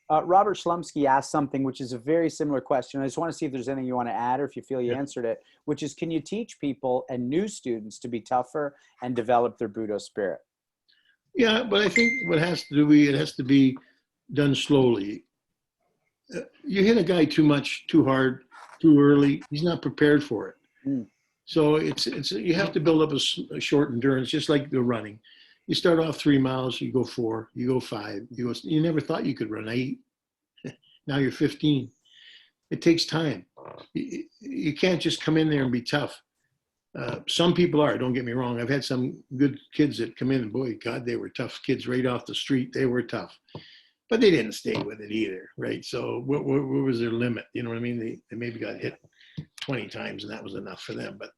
Robert Schlumsky asked something which is a very similar question. I just want to see if there's anything you want to add or if you feel you answered it, which is, can you teach people and new students to be tougher and develop their Budo spirit? Yeah, but I think it has to be done slowly. You hit a guy too much, too hard, too early, he's not prepared for it. So you have to build up a short endurance, just like the running. You start off 3 miles, you go 4, you go 5, you never thought you could run 8. Now you're 15. It takes time. You can't just come in there and be tough. Some people are, don't get me wrong. I've had some good kids that come in and boy, God, they were tough kids right off the street. They were tough, but they didn't stay with it either. Right. So what was their limit? You know what I mean? They maybe got hit 20 times and that was enough for them, but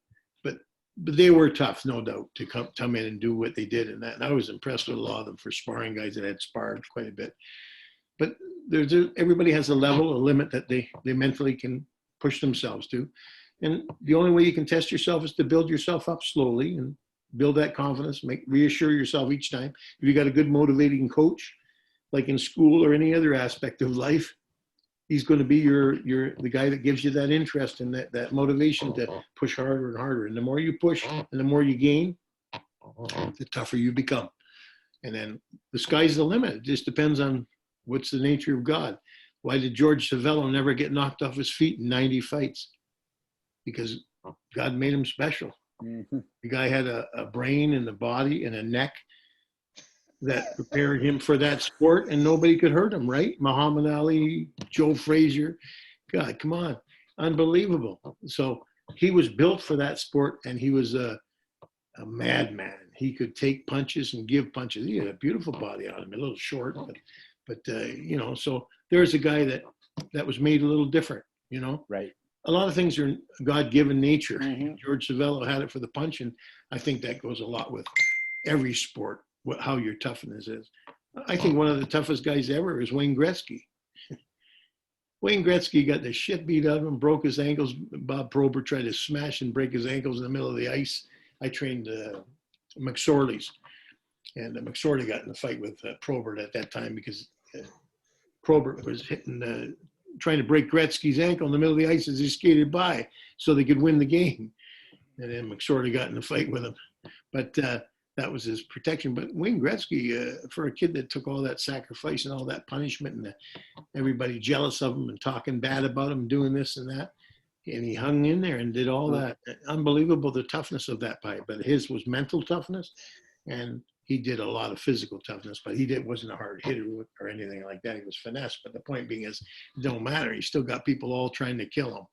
they were tough, no doubt, to come in and do what they did. And I was impressed with a lot of them for sparring guys that had sparred quite a bit, but everybody has a limit that they mentally can push themselves to. And the only way you can test yourself is to build yourself up slowly and build that confidence, reassure yourself each time. If you got a good motivating coach, like in school or any other aspect of life, he's going to be the guy that gives you that interest and that motivation to push harder and harder. And the more you push and the more you gain, the tougher you become. And then the sky's the limit. It just depends on what's the nature of God. Why did George Savello never get knocked off his feet in 90 fights? Because God made him special. Mm-hmm. The guy had a brain and a body and a neck that prepared him for that sport, and nobody could hurt him, right? Muhammad Ali, Joe Frazier, God, come on, unbelievable. So he was built for that sport, and he was a madman. He could take punches and give punches. He had a beautiful body on him, a little short, but so there's a guy that was made a little different, Right. A lot of things are God-given nature. Mm-hmm. George Savello had it for the punch, and I think that goes a lot with every sport, how your toughness is. I think one of the toughest guys ever is Wayne Gretzky. Wayne Gretzky got the shit beat out of him, broke his ankles. Bob Probert tried to smash and break his ankles in the middle of the ice. I trained McSorley's, and McSorley got in a fight with Probert at that time because Probert was trying to break Gretzky's ankle in the middle of the ice as he skated by so they could win the game. And then McSorley got in a fight with him. But that was his protection. But Wayne Gretzky, for a kid that took all that sacrifice and all that punishment and everybody jealous of him and talking bad about him, doing this and that, and he hung in there and did all that. Unbelievable, the toughness of that fight. But his was mental toughness, and he did a lot of physical toughness, but wasn't a hard hitter or anything like that. He was finesse. But the point being is, it don't matter. He still got people all trying to kill him.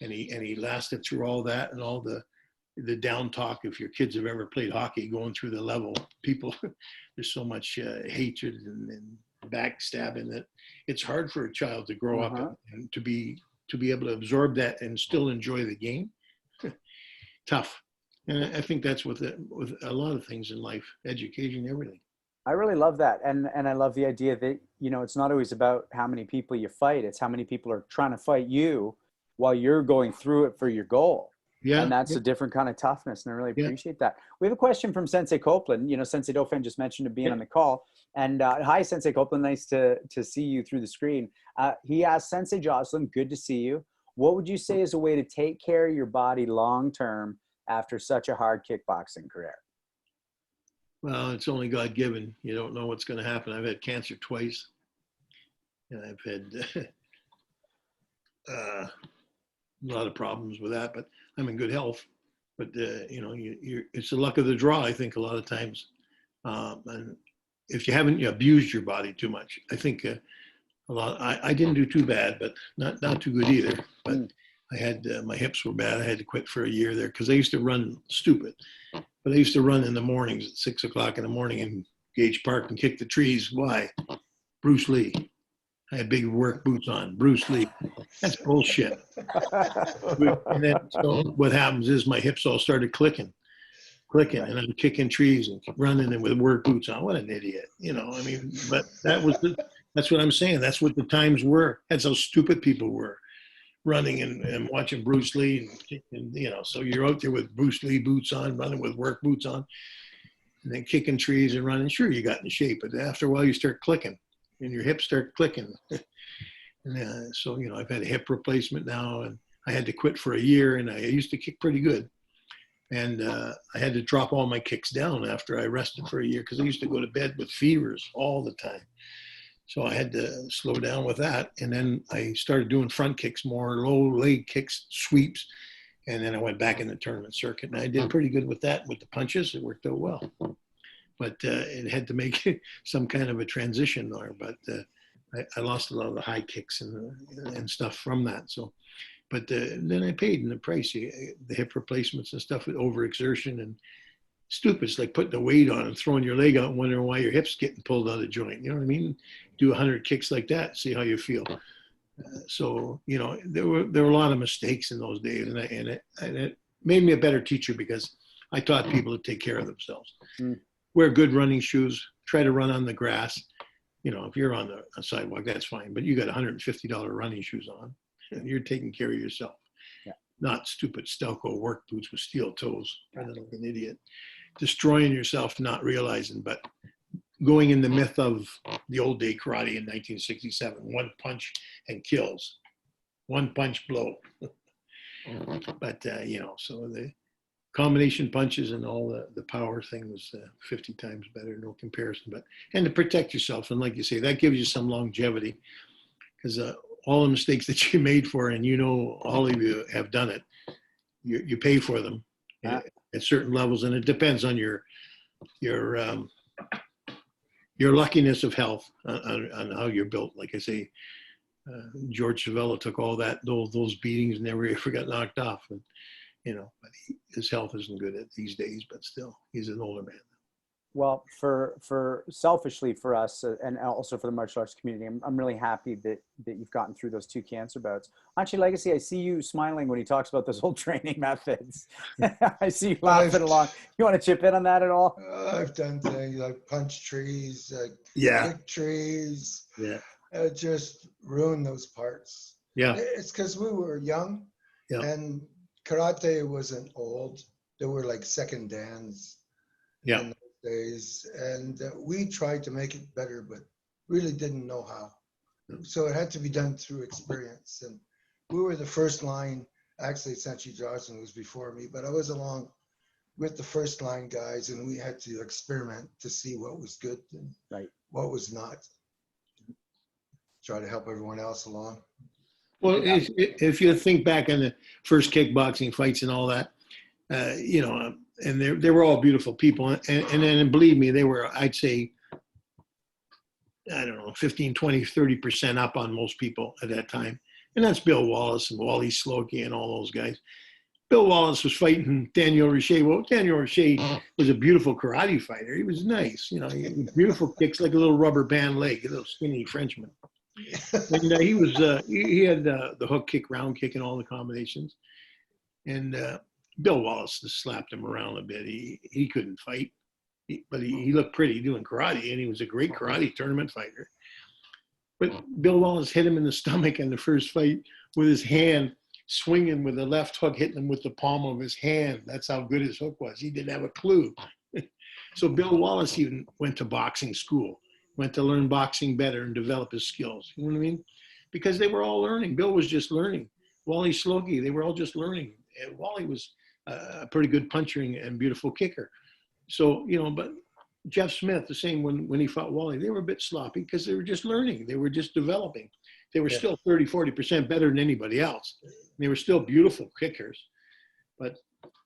And he lasted through all that and all the down talk. If your kids have ever played hockey, going through the level, people, there's so much hatred and backstabbing that it's hard for a child to grow up and to be able to absorb that and still enjoy the game. Tough. And I think that's with a lot of things in life, education, everything. I really love that. And I love the idea that, it's not always about how many people you fight. It's how many people are trying to fight you while you're going through it for your goal. Yeah. And that's a different kind of toughness. And I really appreciate that. We have a question from Sensei Copeland. Sensei Dauphin just mentioned him being on the call. And hi, Sensei Copeland. Nice to see you through the screen. He asked, Sensei Joslin, good to see you. What would you say is a way to take care of your body long-term after such a hard kickboxing career? Well, it's only God-given. You don't know what's going to happen. I've had cancer twice, and I've had a lot of problems with that, but I'm in good health. But, it's the luck of the draw, I think, a lot of times. And if you haven't abused your body too much, I think I didn't do too bad, but not too good either. But I had my hips were bad. I had to quit for a year there because I used to run stupid. But I used to run in the mornings at 6 o'clock in the morning in Gage Park and kick the trees. Why? Bruce Lee. I had big work boots on. Bruce Lee. That's bullshit. And then so what happens is my hips all started clicking. clicking, and I'm kicking trees and running and with work boots on. What an idiot, you know. I mean, but that's what I'm saying. That's what the times were. That's how stupid people were, running and watching Bruce Lee and you know. So you're out there with Bruce Lee boots on, running with work boots on, and then kicking trees and running. Sure, you got in shape, but after a while you start clicking, and your hips start clicking. And so you know, I've had a hip replacement now, and I had to quit for a year, and I used to kick pretty good. And I had to drop all my kicks down after I rested for a year because I used to go to bed with fevers all the time. So I had to slow down with that. And then I started doing front kicks more, low leg kicks, sweeps. And then I went back in the tournament circuit. And I did pretty good with that, with the punches. It worked out well. But it had to make some kind of a transition there. But I lost a lot of the high kicks and stuff from that. So. But then I paid in the price, the hip replacements and stuff with overexertion and stupid. It's like putting a weight on and throwing your leg out and wondering why your hip's getting pulled out of joint. You know what I mean? Do 100 kicks like that, see how you feel. So, you know, there were a lot of mistakes in those days. And it made me a better teacher because I taught people to take care of themselves. Wear good running shoes, try to run on the grass. You know, if you're on the sidewalk, that's fine. But you got $150 running shoes on. And you're taking care of yourself, not stupid Stelco work boots with steel toes, running like an idiot, destroying yourself, not realizing, but going in the myth of the old day karate in 1967, one punch and kills, one punch blow. But, you know, so the combination punches and all the power thing was 50 times better, no comparison. And to protect yourself, and like you say, that gives you some longevity because all the mistakes that you made for, and you know, all of you have done it, you pay for them at certain levels, and it depends on your luckiness of health on how you're built. Like I say, George Savello took all those beatings and never ever got knocked off, and you know, but his health isn't good these days, but still, he's an older man. Well, for selfishly for us and also for the martial arts community, I'm really happy that you've gotten through those 2 cancer bouts. Auntie Legacy, I see you smiling when he talks about those old training methods. I see you laughing along. You want to chip in on that at all? I've done things like punch trees, kick trees. Yeah. Just ruin those parts. Yeah. It's because we were young, and karate wasn't old. There were like second dans. Yeah. Days, and we tried to make it better, but really didn't know how. So it had to be done through experience. And we were the first line. Actually, Sensei Joslin was before me, but I was along with the first line guys, and we had to experiment to see what was good and what was not. Try to help everyone else along. Well, if you think back on the first kickboxing fights and all that, you know, and they were all beautiful people. And believe me, they were, I'd say, I don't know, 15, 20, 30% up on most people at that time. And that's Bill Wallace and Wally Slokey and all those guys. Bill Wallace was fighting Daniel Richer. Well, Daniel Richer was a beautiful karate fighter. He was nice, you know, he had beautiful kicks, like a little rubber band leg, a little skinny Frenchman. And he was, he had the hook kick, round kick, and all the combinations. And Bill Wallace just slapped him around a bit. He couldn't fight, but he looked pretty doing karate, and he was a great karate tournament fighter. But Bill Wallace hit him in the stomach in the first fight with his hand, swinging with the left hook, hitting him with the palm of his hand. That's how good his hook was. He didn't have a clue. So Bill Wallace even went to boxing school, went to learn boxing better and develop his skills. You know what I mean? Because they were all learning. Bill was just learning. Wally Slokey, they were all just learning. And Wally was a pretty good puncher and beautiful kicker. So, you know, but Jeff Smith, the same when he fought Wally, they were a bit sloppy because they were just learning. They were just developing. They were still 30, 40% better than anybody else. They were still beautiful kickers, but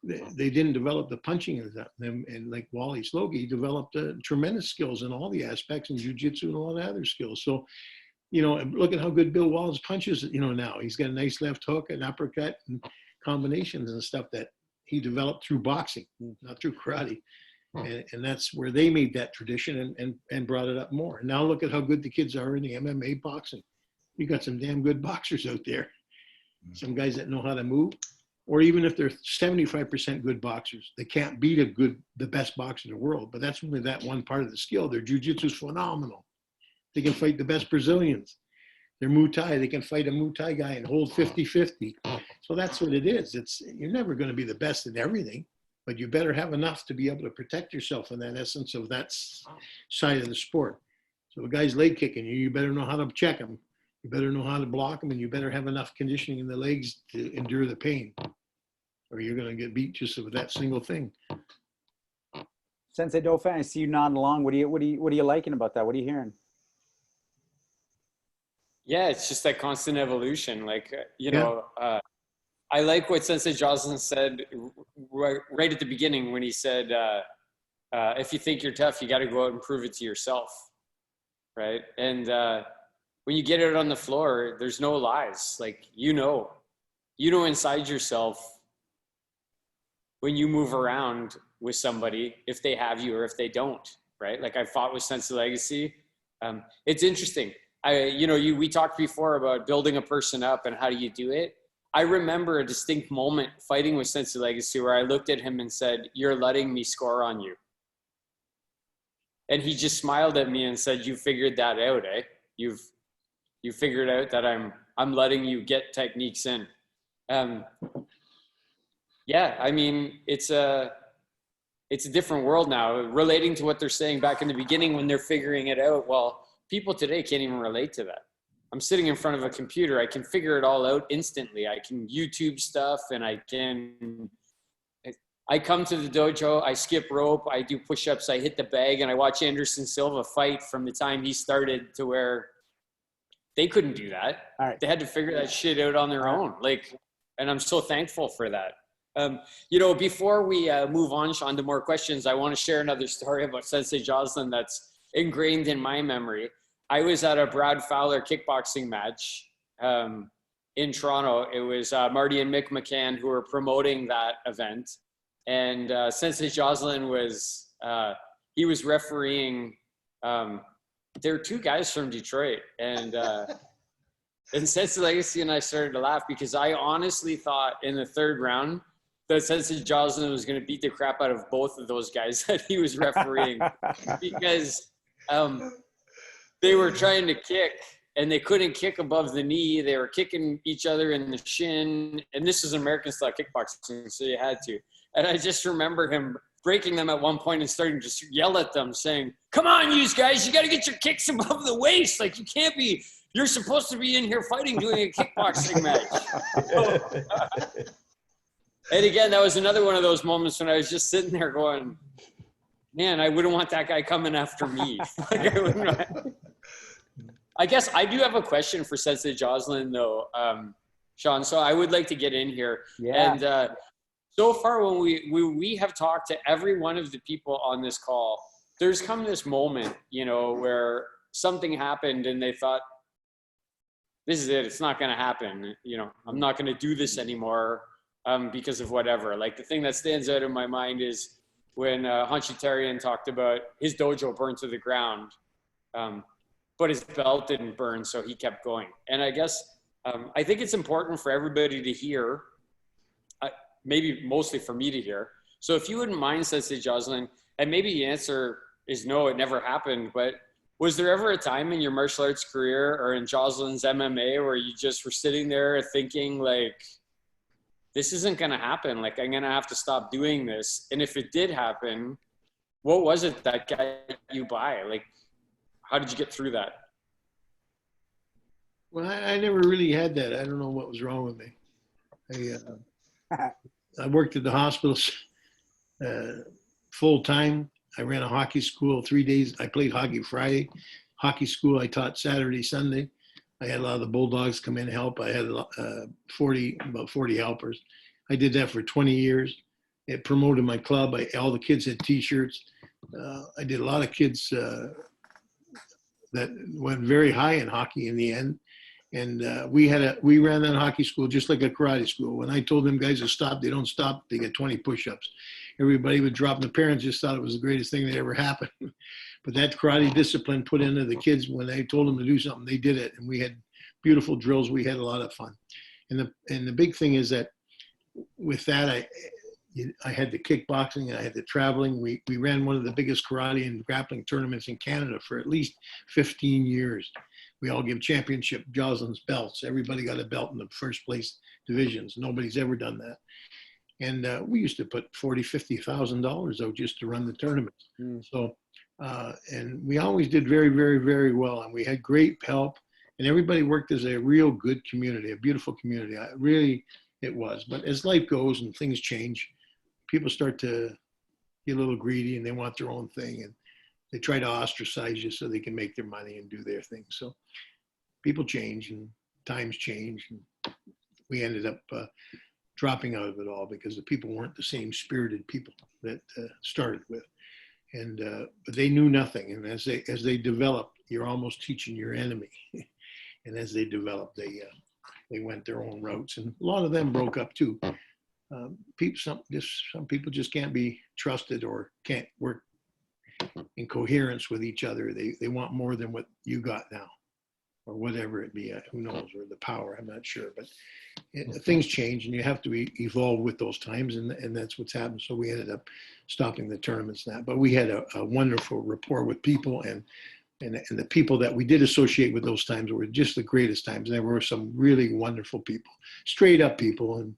they didn't develop the punching of them. And like Wally Slokey developed tremendous skills in all the aspects and jiu-jitsu and all the other skills. So, you know, look at how good Bill Wallace punches, you know, now. He's got a nice left hook, an uppercut, and combinations and stuff that he developed through boxing, not through karate. And that's where they made that tradition and brought it up more. And now look at how good the kids are in the MMA boxing. You got some damn good boxers out there. Some guys that know how to move. or even if they're 75% good boxers, they can't beat the best boxer in the world. But that's only that one part of the skill. Their jiu-jitsu is phenomenal. They can fight the best Brazilians. Their Muay Thai, they can fight a Muay Thai guy and hold 50-50. So that's what it is. You're never going to be the best in everything, but you better have enough to be able to protect yourself in that essence of that side of the sport. So a guy's leg kicking you, you better know how to check him. You better know how to block him, and you better have enough conditioning in the legs to endure the pain, or you're going to get beat just with that single thing. Sensei Dauphin, I see you nodding along. What are you liking about that? What are you hearing? Yeah, it's just that constant evolution. Like, I like what Sensei Joslin said right at the beginning when he said, if you think you're tough, you got to go out and prove it to yourself, right? And when you get out on the floor, there's no lies. Like, you know inside yourself when you move around with somebody, if they have you or if they don't, right? Like, I fought with Sensei Legacy. It's interesting. We talked before about building a person up and how do you do it. I remember a distinct moment fighting with Sensei Legacy where I looked at him and said, "You're letting me score on you." And he just smiled at me and said, "You figured that out, eh? You figured out that I'm letting you get techniques in." Yeah, I mean, it's a different world now. Relating to what they're saying back in the beginning when they're figuring it out, well, people today can't even relate to that. I'm sitting in front of a computer. I can figure it all out instantly. I can YouTube stuff, and I come to the dojo, I skip rope, I do push-ups, I hit the bag, and I watch Anderson Silva fight from the time he started to where they couldn't do that. All right. They had to figure that shit out on their own. Like, and I'm so thankful for that. Before we move on, Sean, to more questions, I want to share another story about Sensei Joslin that's ingrained in my memory. I was at a Brad Fowler kickboxing match in Toronto. It was Marty and Mick McCann who were promoting that event. And Sensei Joslin was refereeing. There were two guys from Detroit. And Sensei Legacy and I started to laugh because I honestly thought in the third round that Sensei Joslin was going to beat the crap out of both of those guys that he was refereeing because they were trying to kick and they couldn't kick above the knee. They were kicking each other in the shin. And this is American style kickboxing, so you had to. And I just remember him breaking them at one point and starting to yell at them saying, "Come on, you guys, you got to get your kicks above the waist. Like, you're supposed to be in here fighting, doing a kickboxing match." And again, that was another one of those moments when I was just sitting there going, man, I wouldn't want that guy coming after me. I guess I do have a question for Sensei Joslin, though, Sean. So I would like to get in here. Yeah. And so far, when we have talked to every one of the people on this call, there's come this moment, where something happened and they thought, this is it. It's not going to happen. I'm not going to do this anymore because of whatever. Like, the thing that stands out in my mind is when Hanchitarian talked about his dojo burned to the ground, but his belt didn't burn, so he kept going. And I guess I think it's important for everybody to hear, maybe mostly for me to hear. So if you wouldn't mind, Sensei Joslin, and maybe the answer is no, it never happened, but was there ever a time in your martial arts career or in Joslin's MMA where you just were sitting there thinking, like, this isn't going to happen. Like, I'm going to have to stop doing this. And if it did happen, what was it that got you by? Like, how did you get through that? Well, I never really had that. I don't know what was wrong with me. I worked at the hospitals full time. I ran a hockey school 3 days. I played hockey Friday. Hockey school I taught Saturday, Sunday. I had a lot of the Bulldogs come in and help. I had about 40 helpers. I did that for 20 years. It promoted my club. All the kids had T-shirts. I did a lot of kids that went very high in hockey in the end. And we ran that hockey school just like a karate school. When I told them guys to stop, they don't stop. They get 20 push-ups. Everybody would drop. The parents just thought it was the greatest thing that ever happened. But that karate discipline put into the kids, when I told them to do something, they did it. And we had beautiful drills. We had a lot of fun. And the big thing is that with that, I had the kickboxing and I had the traveling. We ran one of the biggest karate and grappling tournaments in Canada for at least 15 years. We all give championship Joslin's belts. Everybody got a belt in the first place divisions. Nobody's ever done that. And we used to put $40,000-$50,000 out just to run the tournaments. So, and we always did very, very, very well. And we had great help. And everybody worked as a real good community, a beautiful community. It was. But as life goes and things change, people start to get a little greedy and they want their own thing. And they try to ostracize you so they can make their money and do their thing. So people change and times change. And we ended up dropping out of it all because the people weren't the same spirited people that started with. And but they knew nothing. And as they developed, you're almost teaching your enemy. And as they developed, they went their own routes. And a lot of them broke up too. Some people just can't be trusted or can't work in coherence with each other. They want more than what you got now, or whatever it be. Who knows? Or the power. I'm not sure. But things change, and you have to evolve with those times, and that's what's happened. So we ended up stopping the tournaments now. But we had a wonderful rapport with people, and the people that we did associate with those times were just the greatest times. There were some really wonderful people, straight up people, and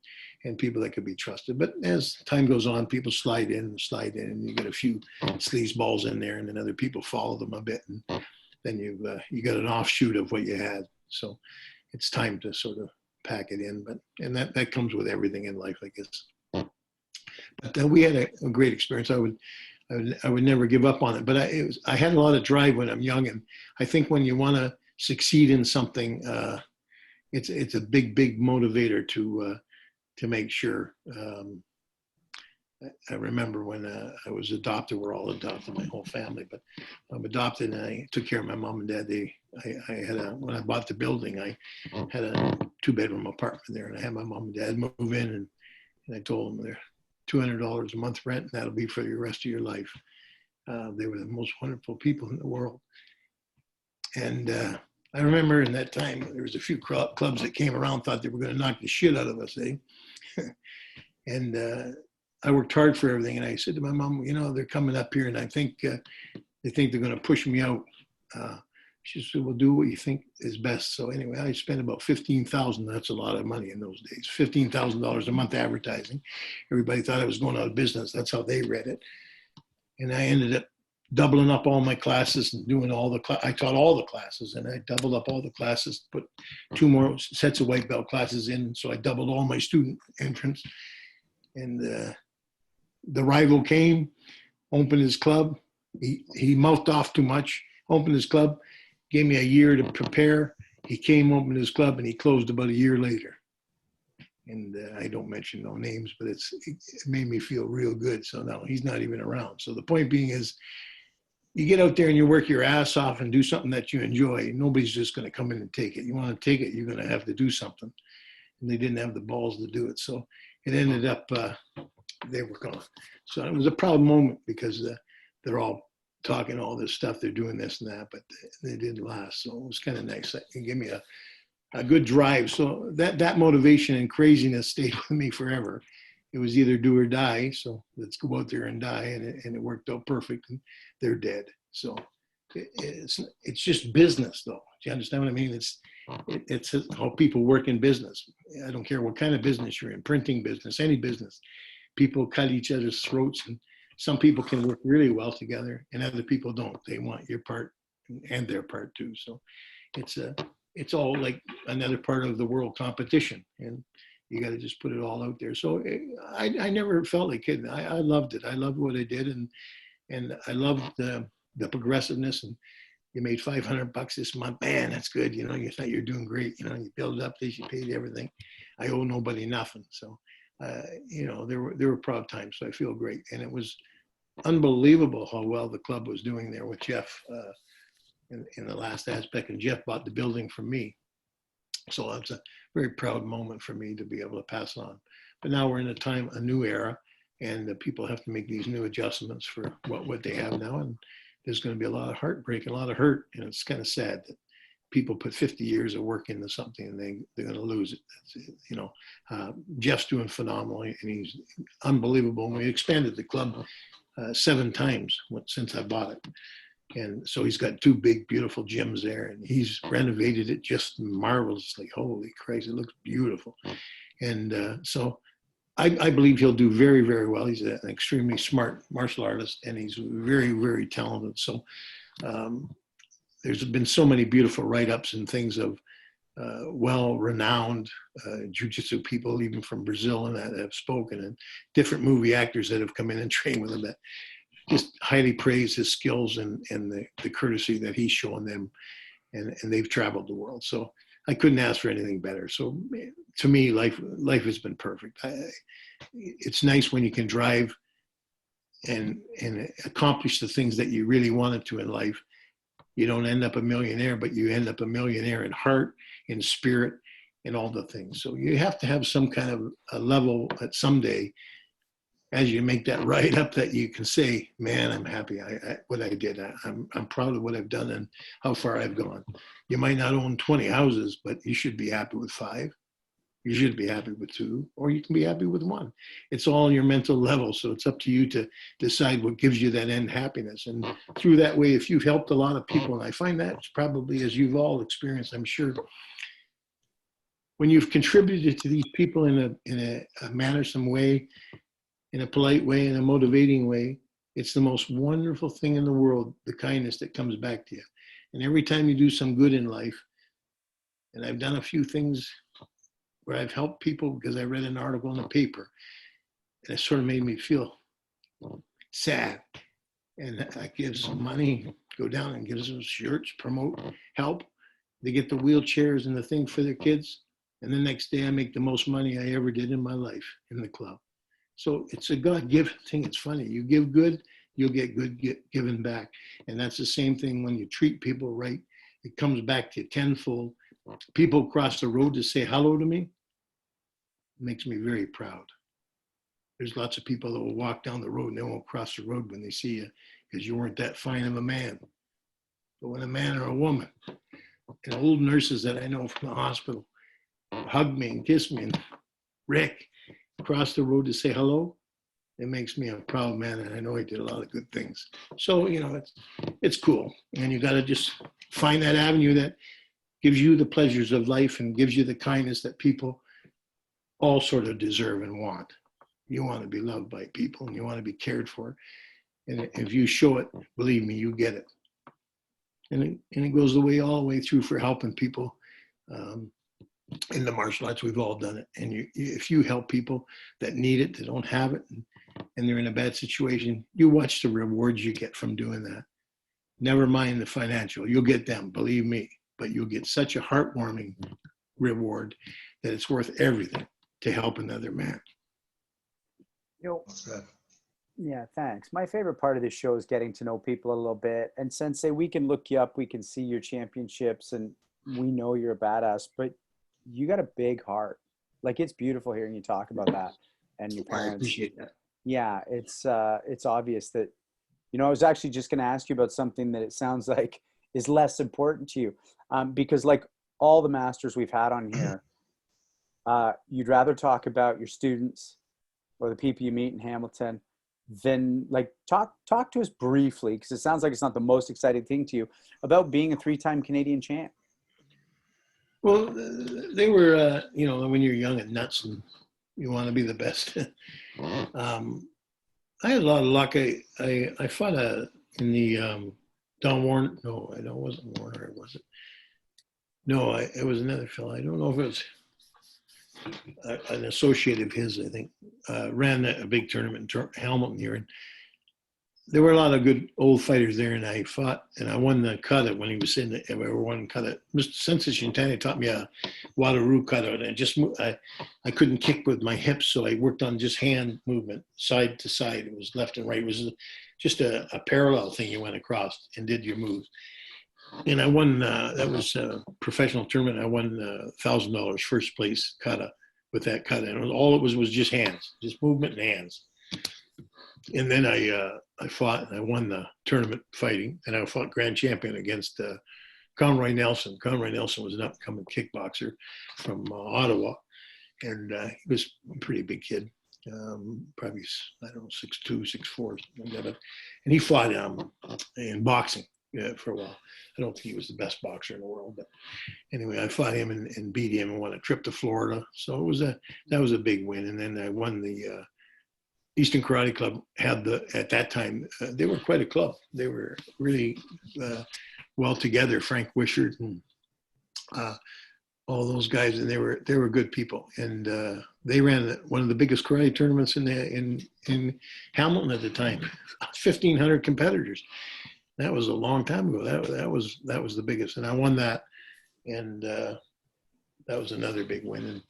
people that could be trusted. But as time goes on, people slide in, and you get a few sleazeballs in there, and then other people follow them a bit, and then you got an offshoot of what you had. So it's time to sort of pack it in. And that comes with everything in life, I guess. But we had a great experience. I would never give up on it. But I had a lot of drive when I'm young, and I think when you want to succeed in something, it's a big motivator to make sure. I remember when I was adopted. We're all adopted, my whole family. But I'm adopted, and I took care of my mom and dad. When I bought the building, I had a 2-bedroom apartment there, and I had my mom and dad move in, and I told them they're $200 a month rent, and that'll be for the rest of your life. They were the most wonderful people in the world. And I remember in that time, there was a few clubs that came around, thought they were going to knock the shit out of us, And I worked hard for everything. And I said to my mom, they're coming up here, and I think they think they're going to push me out. She said, well, do what you think is best. So anyway, I spent about $15,000. That's a lot of money in those days. $15,000 a month advertising. Everybody thought I was going out of business. That's how they read it. And I ended up doubling up all my classes and doing I taught all the classes, and I doubled up all the classes, put 2 more sets of white belt classes in. So I doubled all my student entrance. And the rival came, opened his club. He mouthed off too much, opened his club, gave me a year to prepare. He came, opened his club, and he closed about a year later. And I don't mention no names, but it made me feel real good. So no, he's not even around. So the point being is, you get out there and you work your ass off and do something that you enjoy. Nobody's just going to come in and take it. You want to take it, you're going to have to do something. And they didn't have the balls to do it. So it ended up, they were gone. So it was a proud moment because they're all talking all this stuff. They're doing this and that, but they didn't last. So it was kind of nice. It gave me a good drive. So that motivation and craziness stayed with me forever. It was either do or die. So let's go out there and die. And it worked out perfect. And they're dead. So it's just business, though. Do you understand what I mean? It's how people work in business. I don't care what kind of business you're in, printing business, any business. People cut each other's throats, and some people can work really well together, and other people don't. They want your part and their part too. So it's all like another part of the world competition, and you got to just put it all out there. So I never felt like kidding. I loved it. I loved what I did, and I loved the progressiveness. And you made $500 this month, man, that's good. You thought you're doing great. You build it up, you paid everything. I owe nobody nothing. So, there were proud times. So I feel great. And it was unbelievable how well the club was doing there with Jeff in the last aspect. And Jeff bought the building from me. So it's a very proud moment for me to be able to pass on. But now we're in a new era, and the people have to make these new adjustments for what they have now. And there's going to be a lot of heartbreak, a lot of hurt. And it's kind of sad that people put 50 years of work into something and they're going to lose it. That's, you know, Jeff's doing phenomenal and he's unbelievable. We expanded the club 7 times since I bought it. And so he's got 2 big, beautiful gyms there, and he's renovated it just marvelously. Holy Christ, it looks beautiful. And so I believe he'll do very, very well. He's an extremely smart martial artist, and he's very, very talented. So there's been so many beautiful write-ups and things of well-renowned jiu-jitsu people, even from Brazil, and that have spoken, and different movie actors that have come in and trained with him that just highly praise his skills and the courtesy that he's shown them, and they've traveled the world. So I couldn't ask for anything better. So to me, life has been perfect. It's nice when you can drive and accomplish the things that you really wanted to in life. You don't end up a millionaire, but you end up a millionaire in heart, in spirit, in all the things. So you have to have some kind of a level that someday, as you make that ride up, that you can say, man, I'm happy what I did. I'm proud of what I've done and how far I've gone. You might not own 20 houses, but you should be happy with 5. You should be happy with 2, or you can be happy with 1. It's all on your mental level. So it's up to you to decide what gives you that end happiness. And through that way, if you've helped a lot of people, and I find that's probably, as you've all experienced, I'm sure, when you've contributed to these people in a mannersome way, in a polite way, in a motivating way, it's the most wonderful thing in the world, the kindness that comes back to you. And every time you do some good in life, and I've done a few things where I've helped people because I read an article in the paper, and it sort of made me feel sad. And I give some money, go down and give some shirts, promote, help. They get the wheelchairs and the thing for their kids. And the next day I make the most money I ever did in my life in the club. So it's a God-given thing. It's funny. You give good, you'll get good given back. And that's the same thing when you treat people right. It comes back to you tenfold. People cross the road to say hello to me. It makes me very proud. There's lots of people that will walk down the road and they won't cross the road when they see you because you weren't that fine of a man. But when a man or a woman, and old nurses that I know from the hospital, hug me and kiss me and Rick, cross the road to say hello, it makes me a proud man, and I know he did a lot of good things. So, you know, it's cool. And you got to just find that avenue that gives you the pleasures of life and gives you the kindness that people all sort of deserve and want. You want to be loved by people and you want to be cared for. And if you show it, believe me, you get it. And it goes all the way through for helping people. In the martial arts, we've all done it. And if you help people that need it, that don't have it, and they're in a bad situation, you watch the rewards you get from doing that. Never mind the financial. You'll get them, believe me. But you'll get such a heartwarming reward that it's worth everything to help another man. Yeah, thanks. My favorite part of this show is getting to know people a little bit. And Sensei, we can look you up, we can see your championships, and we know you're a badass, but you got a big heart. Like, it's beautiful hearing you talk about that and your parents. I appreciate that. Yeah, it's obvious that, you know, I was actually just going to ask you about something that it sounds like is less important to you, because like all the masters we've had on here, you'd rather talk about your students or the people you meet in Hamilton than like talk to us briefly, because it sounds like it's not the most exciting thing to you, about being a 3-time Canadian champ. Well, they were, you know, when you're young and nuts and you want to be the best. I had a lot of luck. I fought in the Don Warner. No, it wasn't Warner. Was it? No, it was another fellow. I don't know if it was an associate of his. I think ran a big tournament in Hamilton here, and there were a lot of good old fighters there. And I fought, and I won the kata when he was in the. I won kata. Mr. Sensei Shintani taught me a Wadaru kata, and I couldn't kick with my hips, so I worked on just hand movement, side to side. It was left and right. It was just a parallel thing. You went across and did your moves. And I won, that was a professional tournament. I won $1,000 first place kata with that kata. And all it was just hands, just movement and hands. And then I fought and I won the tournament fighting. And I fought grand champion against Conroy Nelson. Conroy Nelson was an upcoming kickboxer from Ottawa, and he was a pretty big kid, probably, I don't know, 6'2", 6'4", something like that. And he fought in boxing for a while. I don't think he was the best boxer in the world, but anyway, I fought him and beat him and won a trip to Florida. So that was a big win. And then I won the Eastern Karate Club. At that time, they were quite a club. They were really well together. Frank Wishart and all those guys, and they were good people. And they ran one of the biggest karate tournaments in Hamilton at the time. 1,500 competitors. That was a long time ago. That was the biggest, and I won that, and that was another big win. And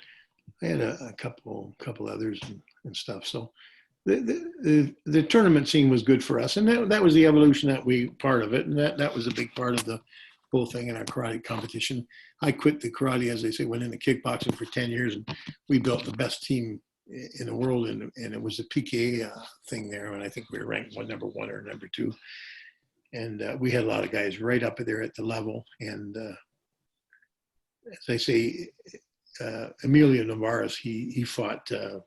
I had a couple others and stuff. So the tournament scene was good for us, and that was the evolution part of it, and that was a big part of the whole thing in our karate competition. I quit the karate, as they say, went into kickboxing for 10 years, and we built the best team in the world, and it was a PKA thing there, and I think we were ranked number 1 or number 2. And we had a lot of guys right up there at the level. And as I say, Emilio Navarez, he fought, I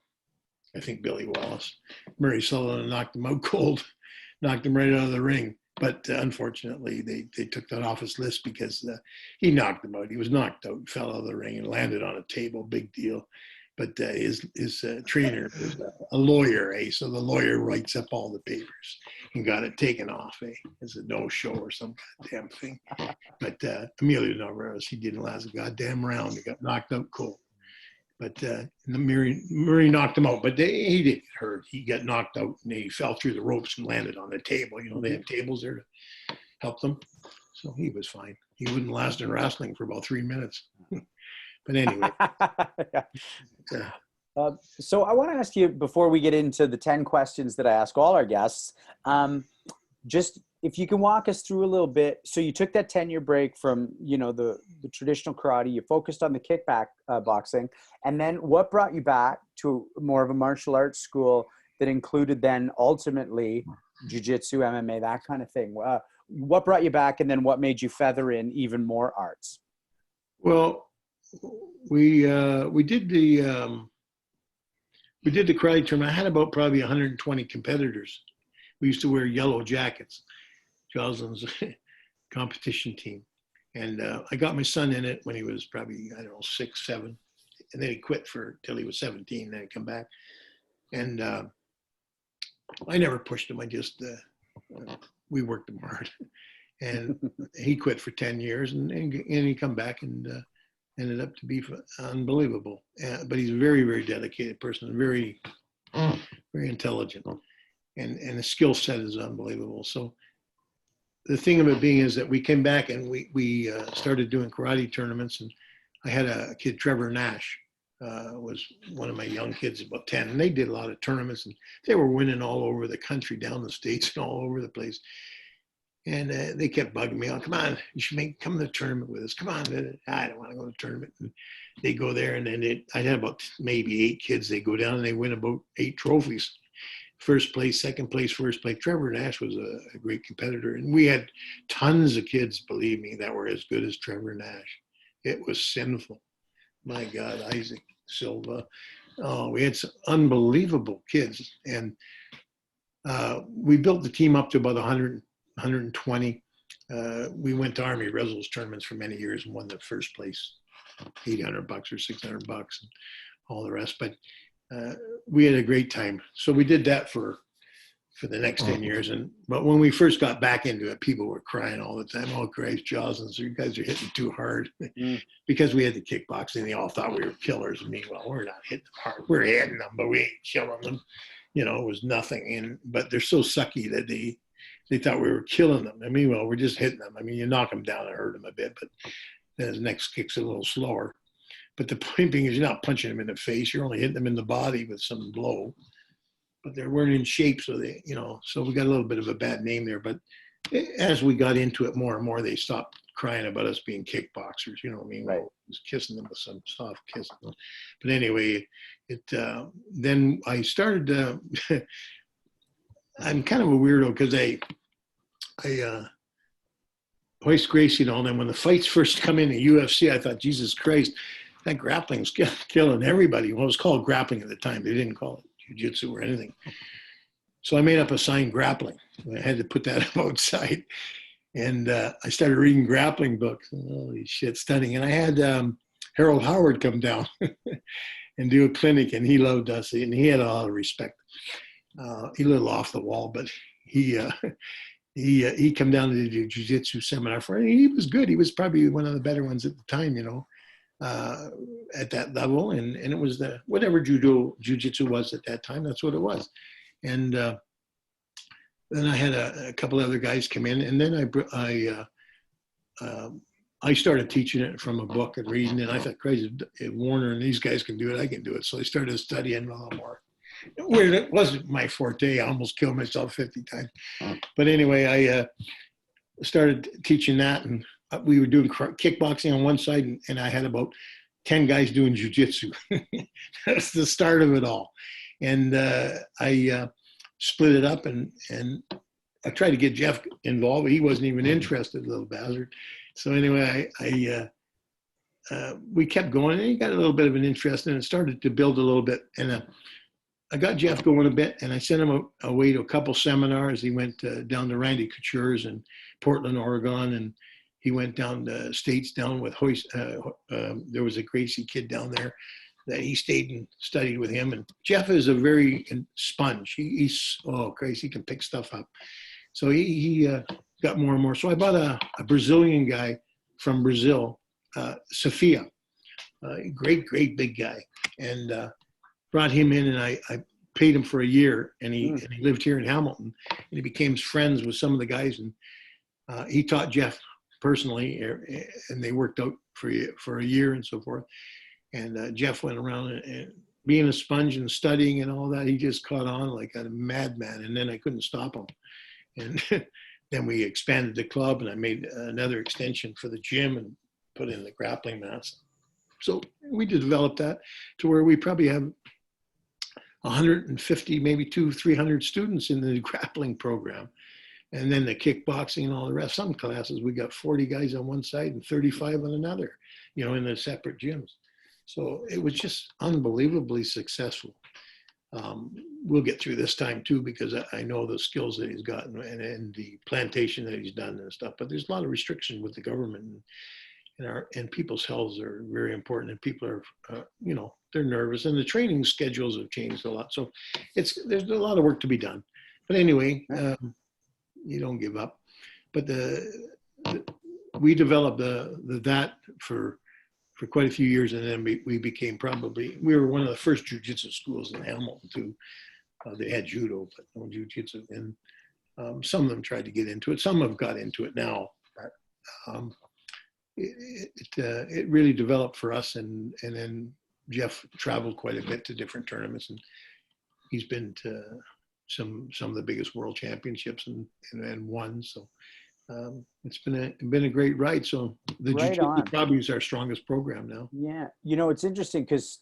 think, Billy Wallace. Murray Sullivan knocked him out cold, knocked him right out of the ring. But unfortunately, they took that off his list because he knocked him out. He was knocked out, fell out of the ring, and landed on a table. Big deal. But his trainer is a lawyer, so the lawyer writes up all the papers and got it taken off, as a no-show or some goddamn thing. But Emilio Navarez, he didn't last a goddamn round. He got knocked out cold. But Murray knocked him out, but he didn't get hurt. He got knocked out, and he fell through the ropes and landed on the table. They had tables there to help them. So he was fine. He wouldn't last in wrestling for about 3 minutes. But anyway. Yeah. So I want to ask you, before we get into the 10 questions that I ask all our guests, just if you can walk us through a little bit. So you took that 10-year break from, the traditional karate, you focused on the kickback boxing, and then what brought you back to more of a martial arts school that included then ultimately jiu-jitsu, MMA, that kind of thing? What brought you back, and then what made you feather in even more arts? Well, we did the karate tournament. I had about probably 120 competitors. We used to wear yellow jackets, Joslin's competition team. And I got my son in it when he was probably, 6, 7. And then he quit till he was 17, then he come back. And I never pushed him. I just, we worked him hard. And he quit for 10 years, and he come back and ended up to be unbelievable. But he's a very, very dedicated person, very, very intelligent, and the skill set is unbelievable. So the thing of it being is that we came back and we started doing karate tournaments, and I had a kid, Trevor Nash, was one of my young kids, about 10, and they did a lot of tournaments, and they were winning all over the country, down the States and all over the place. And they kept bugging me, come on, you should come to the tournament with us. Come on. I don't want to go to the tournament. And they go there, and then I had about maybe 8 kids. They go down and they win about 8 trophies. First place, second place, first place. Trevor Nash was a great competitor. And we had tons of kids, believe me, that were as good as Trevor Nash. It was sinful. My God, Isaac Silva. Oh, we had some unbelievable kids. And we built the team up to about 120. We went to Army Results tournaments for many years and won the first place, $800 or $600 and all the rest. But we had a great time. So we did that for the next 10 years. But when we first got back into it, people were crying all the time. Oh, Christ, Joslin, you guys are hitting too hard. Because we had the kickboxing, they all thought we were killers. Meanwhile, we're not hitting them hard. We're hitting them, but we ain't killing them. It was nothing. But they're so sucky that they thought we were killing them. Meanwhile, we're just hitting them. You knock them down and hurt them a bit, but then his next kick's a little slower. But the point being is you're not punching them in the face. You're only hitting them in the body with some blow. But they weren't in shape, so so we got a little bit of a bad name there. But as we got into it more and more, they stopped crying about us being kickboxers. Right. I was kissing them with some soft kissing. But anyway, then I started. I'm kind of a weirdo because Hoist Gracie and all them. When the fights first come in the UFC, I thought, Jesus Christ, that grappling's killing everybody. Well, it was called grappling at the time. They didn't call it jiu-jitsu or anything. So I made up a sign, grappling. I had to put that up outside. And I started reading grappling books. Holy shit, stunning. And I had Harold Howard come down and do a clinic, and he loved us, and he had a lot of respect. He a little off the wall, but he come down to the jiu-jitsu seminar for it. He was good. He was probably one of the better ones at the time, you know, at that level. And it was the whatever jiu-jitsu was at that time. That's what it was. And then I had a couple other guys come in, and then I started teaching it from a book and reading, and I thought, crazy, if Warner and these guys can do it, I can do it. So I started studying a lot more. Where it wasn't my forte. I almost killed myself 50 times. But anyway, I started teaching that, and we were doing kickboxing on one side, and I had about 10 guys doing jiu-jitsu. That's the start of it all. And I split it up, and I tried to get Jeff involved, but he wasn't even interested, little bastard. So anyway, we kept going, and he got a little bit of an interest, and it started to build a little bit. And I got Jeff going a bit, and I sent him away to a couple seminars. He went down to Randy Couture's in Portland, Oregon, and he went down to States down with Hoist. There was a Gracie kid down there that he stayed and studied with him. And Jeff is a very sponge. He's crazy. He can pick stuff up. So he got more and more. So I bought a Brazilian guy from Brazil, Sofia, great big guy, and brought him in, and I paid him for a year, and he lived here in Hamilton, and he became friends with some of the guys, and he taught Jeff personally, and they worked out for a year and so forth. And Jeff went around and being a sponge and studying and all that, he just caught on like a madman, and then I couldn't stop him. And then we expanded the club, and I made another extension for the gym and put in the grappling mats. So we developed that to where we probably have 150, maybe 300 students in the grappling program. And then the kickboxing and all the rest. Some classes, we got 40 guys on one side and 35 on another, you know, in the separate gyms. So it was just unbelievably successful. We'll get through this time too, because I know the skills that he's gotten and the plantation that he's done and stuff, but there's a lot of restriction with the government, and people's healths are very important, and people are, you know, they're nervous, and the training schedules have changed a lot. So there's a lot of work to be done. But anyway, you don't give up. But we developed that for quite a few years, and then we became we were one of the first jiu-jitsu schools in Hamilton too. They had judo, but no jiu-jitsu, and some of them tried to get into it. Some have got into it now. But, it really developed for us, and then Jeff traveled quite a bit to different tournaments, and he's been to some of the biggest world championships and won. So it's been a great ride. So the jiu-jitsu probably is our strongest program now. Yeah, you know, it's interesting because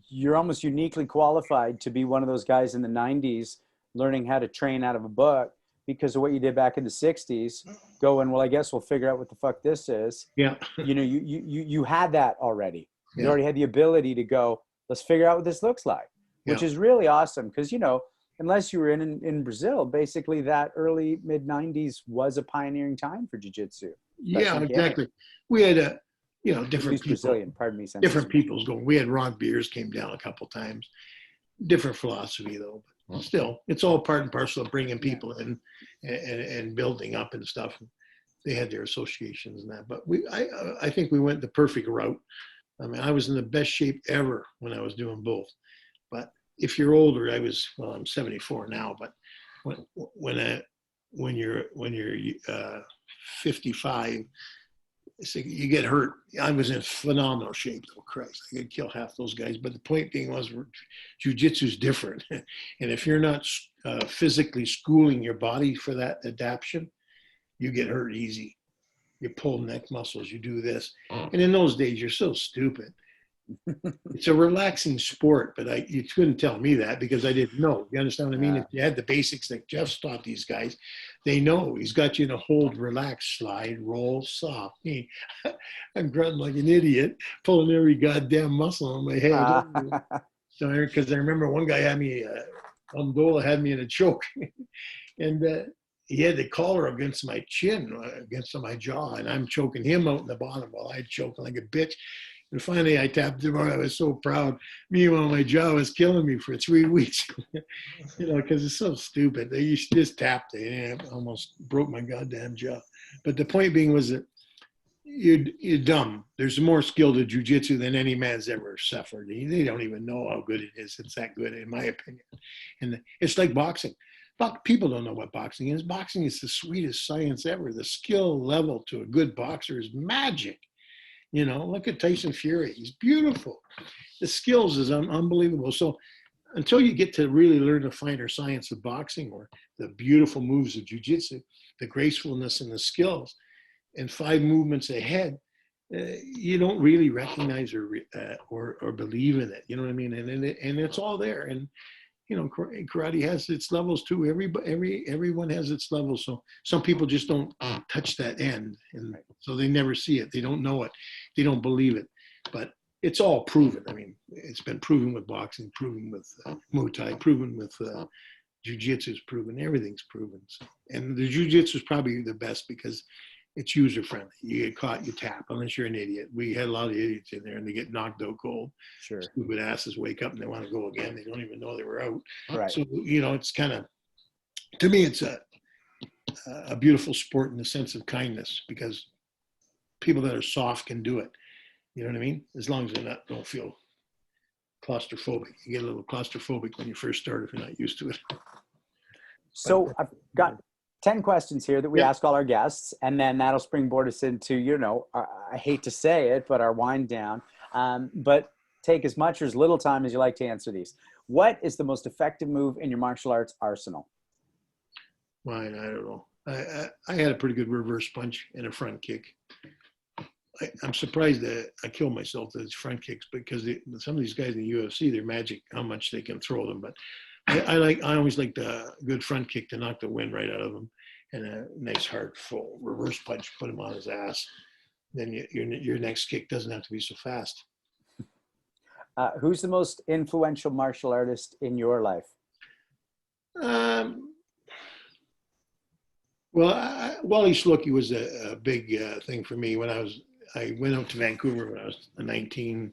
you're almost uniquely qualified to be one of those guys in the 90s learning how to train out of a book because of what you did back in the 60s, going, well, I guess we'll figure out what the fuck this is. Yeah. You know, you had that already. You already had the ability to go, let's figure out what this looks like, which is really awesome. Because, you know, unless you were in Brazil, basically that early mid 90s was a pioneering time for jiu-jitsu. Yeah, exactly. We had different people, Brazilian, pardon me, different peoples going. We had Ron Beers came down a couple times. Different philosophy though, but still, it's all part and parcel of bringing people in and building up and stuff. They had their associations and that, but I think we went the perfect route. I mean, I was in the best shape ever when I was doing both. But if you're older, I'm 74 now, but when you're 55, so you get hurt. I was in phenomenal shape, though. Christ, I could kill half those guys. But the point being was, jiu-jitsu is different, and if you're not physically schooling your body for that adaptation, you get hurt easy. You pull neck muscles. You do this, and in those days, you're so stupid. It's a relaxing sport, but you couldn't tell me that because I didn't know. You understand what I mean? Yeah. If you had the basics that Jeff's taught these guys, they know. He's got you in a hold, relax, slide, roll, soft. Me, I'm grunting like an idiot, pulling every goddamn muscle on my head. So, because I remember one guy had me, Amdola had me in a choke, and he had the collar against my chin, against my jaw, and I'm choking him out in the bottom while I choking like a bitch. And finally, I tapped him on. I was so proud. Meanwhile, my jaw was killing me for 3 weeks, because it's so stupid. They just tapped it, and it almost broke my goddamn jaw. But the point being was that you're dumb. There's more skill to jujitsu than any man's ever suffered. They don't even know how good it is. It's that good, in my opinion. And it's like boxing. People don't know what boxing is. Boxing is the sweetest science ever. The skill level to a good boxer is magic. Look at Tyson Fury. He's beautiful. The skills is unbelievable. So until you get to really learn the finer science of boxing or the beautiful moves of jiu-jitsu, the gracefulness and the skills, and 5 movements ahead, you don't really recognize or believe in it. You know what I mean? And it's all there. And karate has its levels too. Everyone has its levels. So some people just don't touch that end, and so they never see it. They don't know it. They don't believe it. But it's all proven. I mean, it's been proven with boxing, proven with Muay Thai, proven with jiu-jitsu is proven. Everything's proven. So, and the jiu-jitsu is probably the best because it's user-friendly. You get caught, you tap, unless you're an idiot. We had a lot of idiots in there, and they get knocked out cold. Sure. Stupid asses wake up, and they want to go again. They don't even know they were out. Right. So, it's kind of, to me, it's a beautiful sport in the sense of kindness because people that are soft can do it. You know what I mean? As long as they don't feel claustrophobic. You get a little claustrophobic when you first start if you're not used to it. So I've got 10 questions here that we ask all our guests, and then that'll springboard us into, I hate to say it, but our wind down. But take as much or as little time as you like to answer these. What is the most effective move in your martial arts arsenal? Mine, I don't know. I had a pretty good reverse punch and a front kick. I'm surprised that I killed myself with front kicks because some of these guys in the UFC, they're magic how much they can throw them. But I always like the good front kick to knock the wind right out of him, and a nice hard full reverse punch, put him on his ass. Then your next kick doesn't have to be so fast. Who's the most influential martial artist in your life? Wally Schlucky was a big thing for me when I went out to Vancouver when I was 19.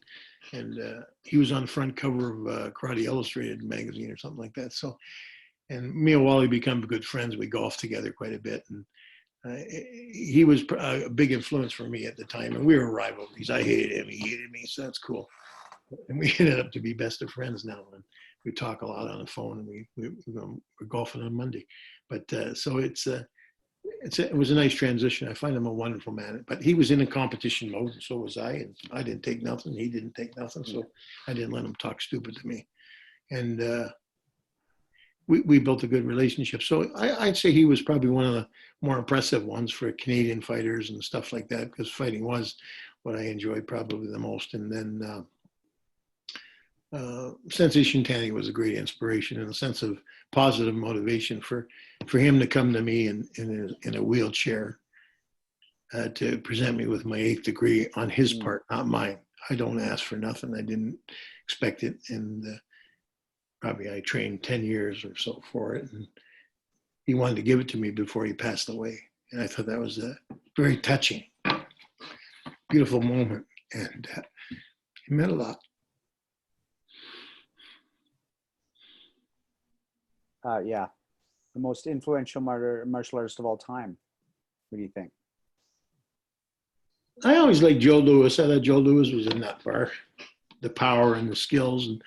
And he was on the front cover of Karate Illustrated magazine or something like that. So, and me and Wally become good friends. We golfed together quite a bit. And he was a big influence for me at the time. And we were rivalries. I hated him. He hated me. So that's cool. And we ended up to be best of friends now. And we talk a lot on the phone, and we're golfing on Monday. But so it was a nice transition. I find him a wonderful man, but he was in a competition mode, and so was I. And I didn't take nothing. He didn't take nothing. So I didn't let him talk stupid to me. And we built a good relationship. So I'd say he was probably one of the more impressive ones for Canadian fighters and stuff like that, because fighting was what I enjoyed probably the most. And then Sensei Shintani was a great inspiration and a sense of positive motivation for him to come to me in a wheelchair to present me with my 8th degree on his part, not mine. I don't ask for nothing. I didn't expect it. And probably I trained 10 years or so for it. And he wanted to give it to me before he passed away. And I thought that was a very touching, beautiful moment. And it meant a lot. Yeah. The most influential martial artist of all time. What do you think? I always liked Joe Louis. I thought Joe Louis was a nut bar. The power and the skills. And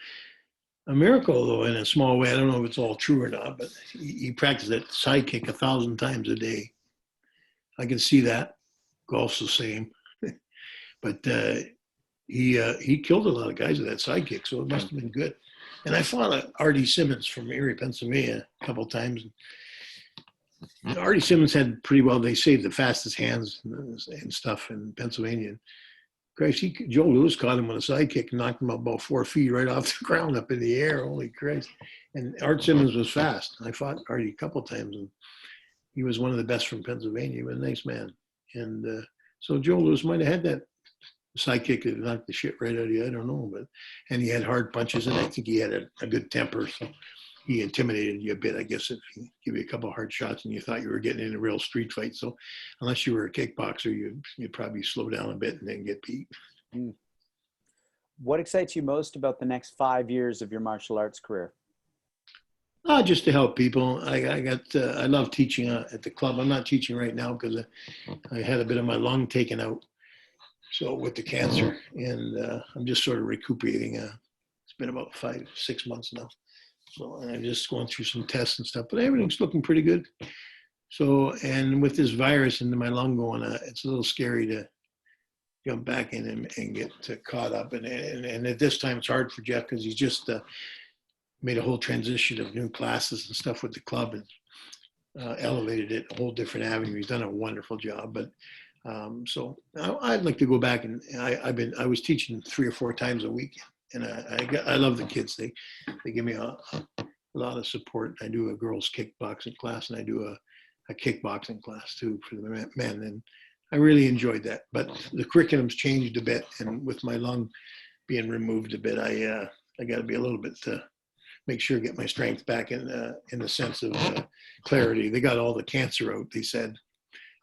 a miracle, though, in a small way. I don't know if it's all true or not, but he practiced that side kick 1,000 times a day. I can see that. Golf's the same. But he killed a lot of guys with that side kick, so it must have been good. And I fought Artie Simmons from Erie, Pennsylvania a couple of times. And Artie Simmons had pretty well, they say, the fastest hands and stuff in Pennsylvania. Christ, Joe Louis caught him on a side kick and knocked him about 4 feet right off the ground up in the air. Holy Christ. And Art Simmons was fast. I fought Artie a couple of times, and he was one of the best from Pennsylvania. He was a nice man. And so Joe Louis might have had that sidekick that knocked the shit right out of you. I don't know. And he had hard punches, and I think he had a good temper. So he intimidated you a bit, I guess, if he give you a couple of hard shots and you thought you were getting in a real street fight. So unless you were a kickboxer, you'd probably slow down a bit and then get beat. What excites you most about the next 5 years of your martial arts career? Just to help people. I love teaching at the club. I'm not teaching right now because I had a bit of my lung taken out, so with the cancer, and I'm just sort of recuperating. It's been about 5-6 months now. So I'm just going through some tests and stuff, but everything's looking pretty good. So, and with this virus into my lung going, it's a little scary to jump back in and get caught up. And at this time, it's hard for Jeff because he's just made a whole transition of new classes and stuff with the club and elevated it a whole different avenue. He's done a wonderful job. But so I'd like to go back, and I was teaching 3 or 4 times a week. And I love the kids. They give me a lot of support. I do a girls kickboxing class, and I do a kickboxing class too for the men. And I really enjoyed that. But the curriculum's changed a bit, and with my lung being removed a bit, I got to be a little bit to make sure get my strength back in the sense of clarity. They got all the cancer out, they said,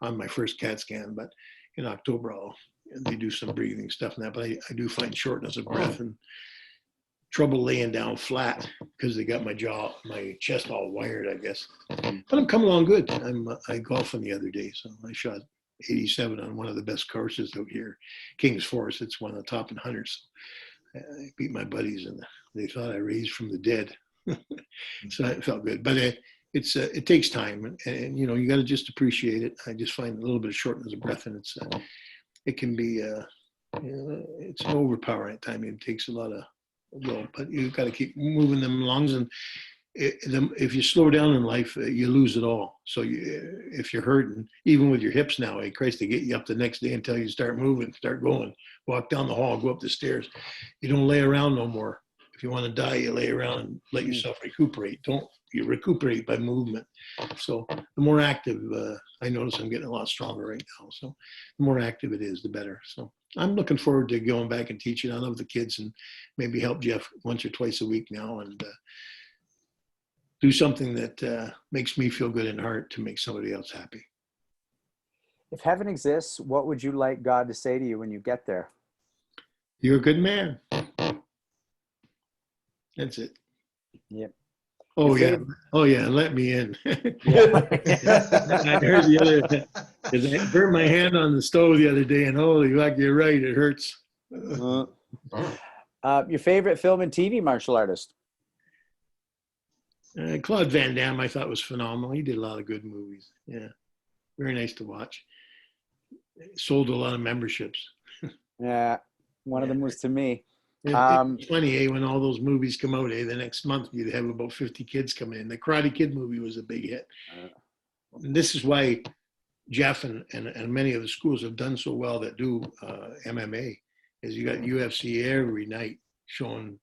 on my first CAT scan. But in October, they do some breathing stuff and that, but I do find shortness of breath and trouble laying down flat because they got my chest all wired, I guess. But I'm coming along good. I golfed the other day, so I shot 87 on one of the best courses out here, King's Forest. It's one of the top in hunters. I beat my buddies, and they thought I raised from the dead. So it felt good. But it takes time, and you know, you got to just appreciate it. I just find a little bit of shortness of breath, and it can be it's overpowering at times. It takes a lot of will, but you've got to keep moving them lungs. And if you slow down in life, you lose it all. So if you're hurting, even with your hips now, hey Christ, they get you up the next day until you start moving, start going, walk down the hall, go up the stairs. You don't lay around no more. If you want to die, you lay around and let yourself recuperate. You recuperate by movement. So the more active, I notice I'm getting a lot stronger right now. So the more active it is, the better. So I'm looking forward to going back and teaching. I love the kids, and maybe help Jeff once or twice a week now, and do something that makes me feel good in heart to make somebody else happy. If heaven exists, what would you like God to say to you when you get there? You're a good man. That's it. Yep. Oh yeah. Oh yeah. Let me in. Yeah. I heard the other. I burned my hand on the stove the other day, and holy fuck, you're right. It hurts. Your favorite film and TV martial artist? Claude Van Damme, I thought was phenomenal. He did a lot of good movies. Yeah, very nice to watch. Sold a lot of memberships. Yeah, one of them was to me. It's funny, when all those movies come out, the next month you'd have about 50 kids coming in. The Karate Kid movie was a big hit. And this is why Jeff and many of the schools have done so well that do MMA, is you got UFC every night showing